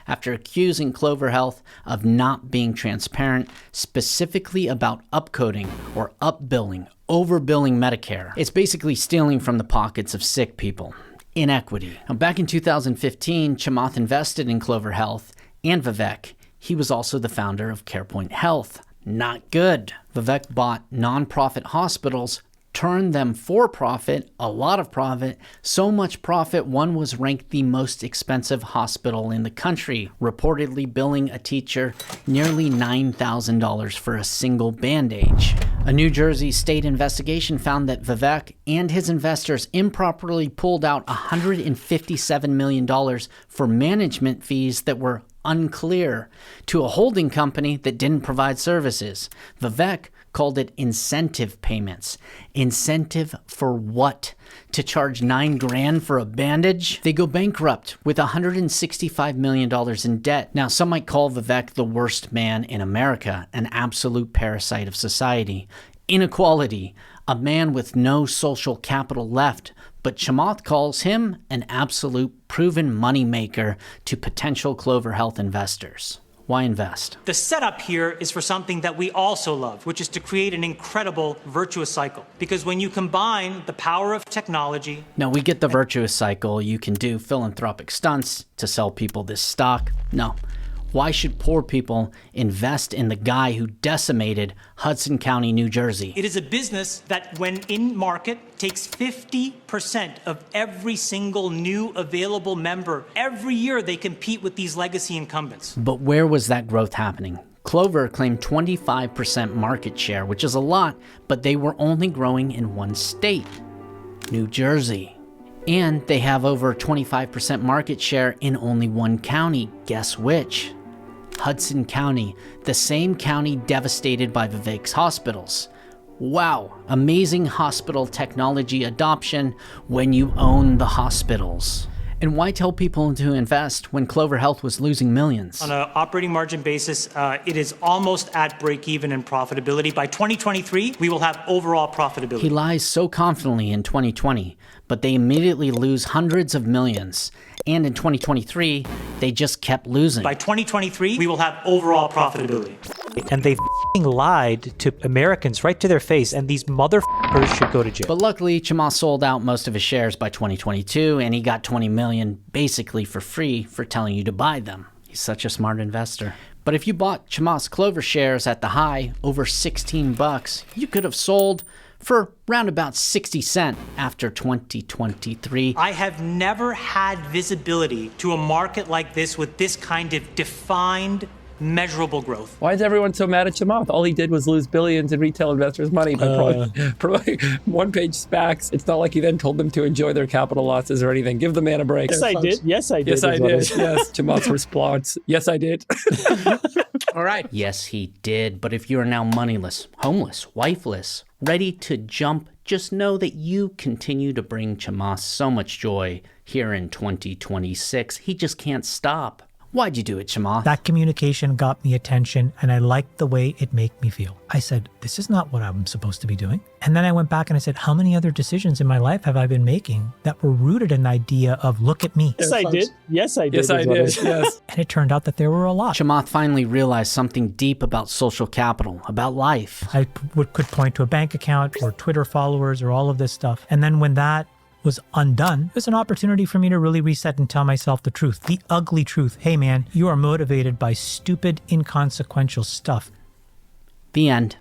after accusing Clover Health of not being transparent, specifically about upcoding or upbilling, overbilling Medicare. It's basically stealing from the pockets of sick people. Inequity. Now, back in 2015, Chamath invested in Clover Health and Vivek. He was also the founder of CarePoint Health. Not good. Vivek bought nonprofit hospitals, turned them for profit, a lot of profit, so much profit one was ranked the most expensive hospital in the country, reportedly billing a teacher nearly $9,000 for a single bandage. A New Jersey state investigation found that Vivek and his investors improperly pulled out $157 million for management fees that were unclear to a holding company that didn't provide services. Vivek called it incentive payments. Incentive for what? To charge $9,000 for a bandage? They go bankrupt with $165 million in debt. Now, some might call Vivek the worst man in America, an absolute parasite of society. Inequality, a man with no social capital left, but Chamath calls him an absolute proven moneymaker to potential Clover Health investors. Why invest? The setup here is for something that we also love, which is to create an incredible virtuous cycle. Because when you combine the power of technology... No, we get the virtuous cycle. You can do philanthropic stunts to sell people this stock. No. Why should poor people invest in the guy who decimated Hudson County, New Jersey? It is a business that, when in market, takes 50% of every single new available member. Every year they compete with these legacy incumbents. But where was that growth happening? Clover claimed 25% market share, which is a lot, but they were only growing in one state, New Jersey. And they have over 25% market share in only one county. Guess which? Hudson County, the same county devastated by Vivek's hospitals. Wow, amazing hospital technology adoption when you own the hospitals. And why tell people to invest when Clover Health was losing millions? On an operating margin basis, it is almost at break even in profitability. By 2023, we will have overall profitability. He lies so confidently in 2020, but they immediately lose hundreds of millions. And in 2023, they just kept losing. By 2023, we will have overall profitability. And they lied to Americans right to their face, and these motherfuckers should go to jail. But luckily, Chamath sold out most of his shares by 2022, and he got $20 million basically for free for telling you to buy them. He's such a smart investor. But if you bought Chamath's Clover shares at the high, over $16, you could have sold for round about 60 cents after 2023. I have never had visibility to a market like this with this kind of defined, measurable growth. Why is everyone so mad at Chamath? All he did was lose billions in retail investors' money by promoting one-page SPACs. It's not like he then told them to enjoy their capital losses or anything. Give the man a break. Yes, I did. Yes, I did. Yes, I did. Yes. Chamath's response. Yes, I did. All right. Yes, he did. But if you are now moneyless, homeless, wifeless, ready to jump, just know that you continue to bring Chamath so much joy here in 2026. He just can't stop. Why'd you do it, Chamath? That communication got me attention, and I liked the way it made me feel. I said, this is not what I'm supposed to be doing. And then I went back and I said, how many other decisions in my life have I been making that were rooted in the idea of, look at me? Yes, I did. Yes, I did. Yes, I did. Yes. And it turned out that there were a lot. Chamath finally realized something deep about social capital, about life. I could point to a bank account or Twitter followers or all of this stuff. And then when that was undone, it was an opportunity for me to really reset and tell myself the truth, the ugly truth. Hey man, you are motivated by stupid, inconsequential stuff. The end.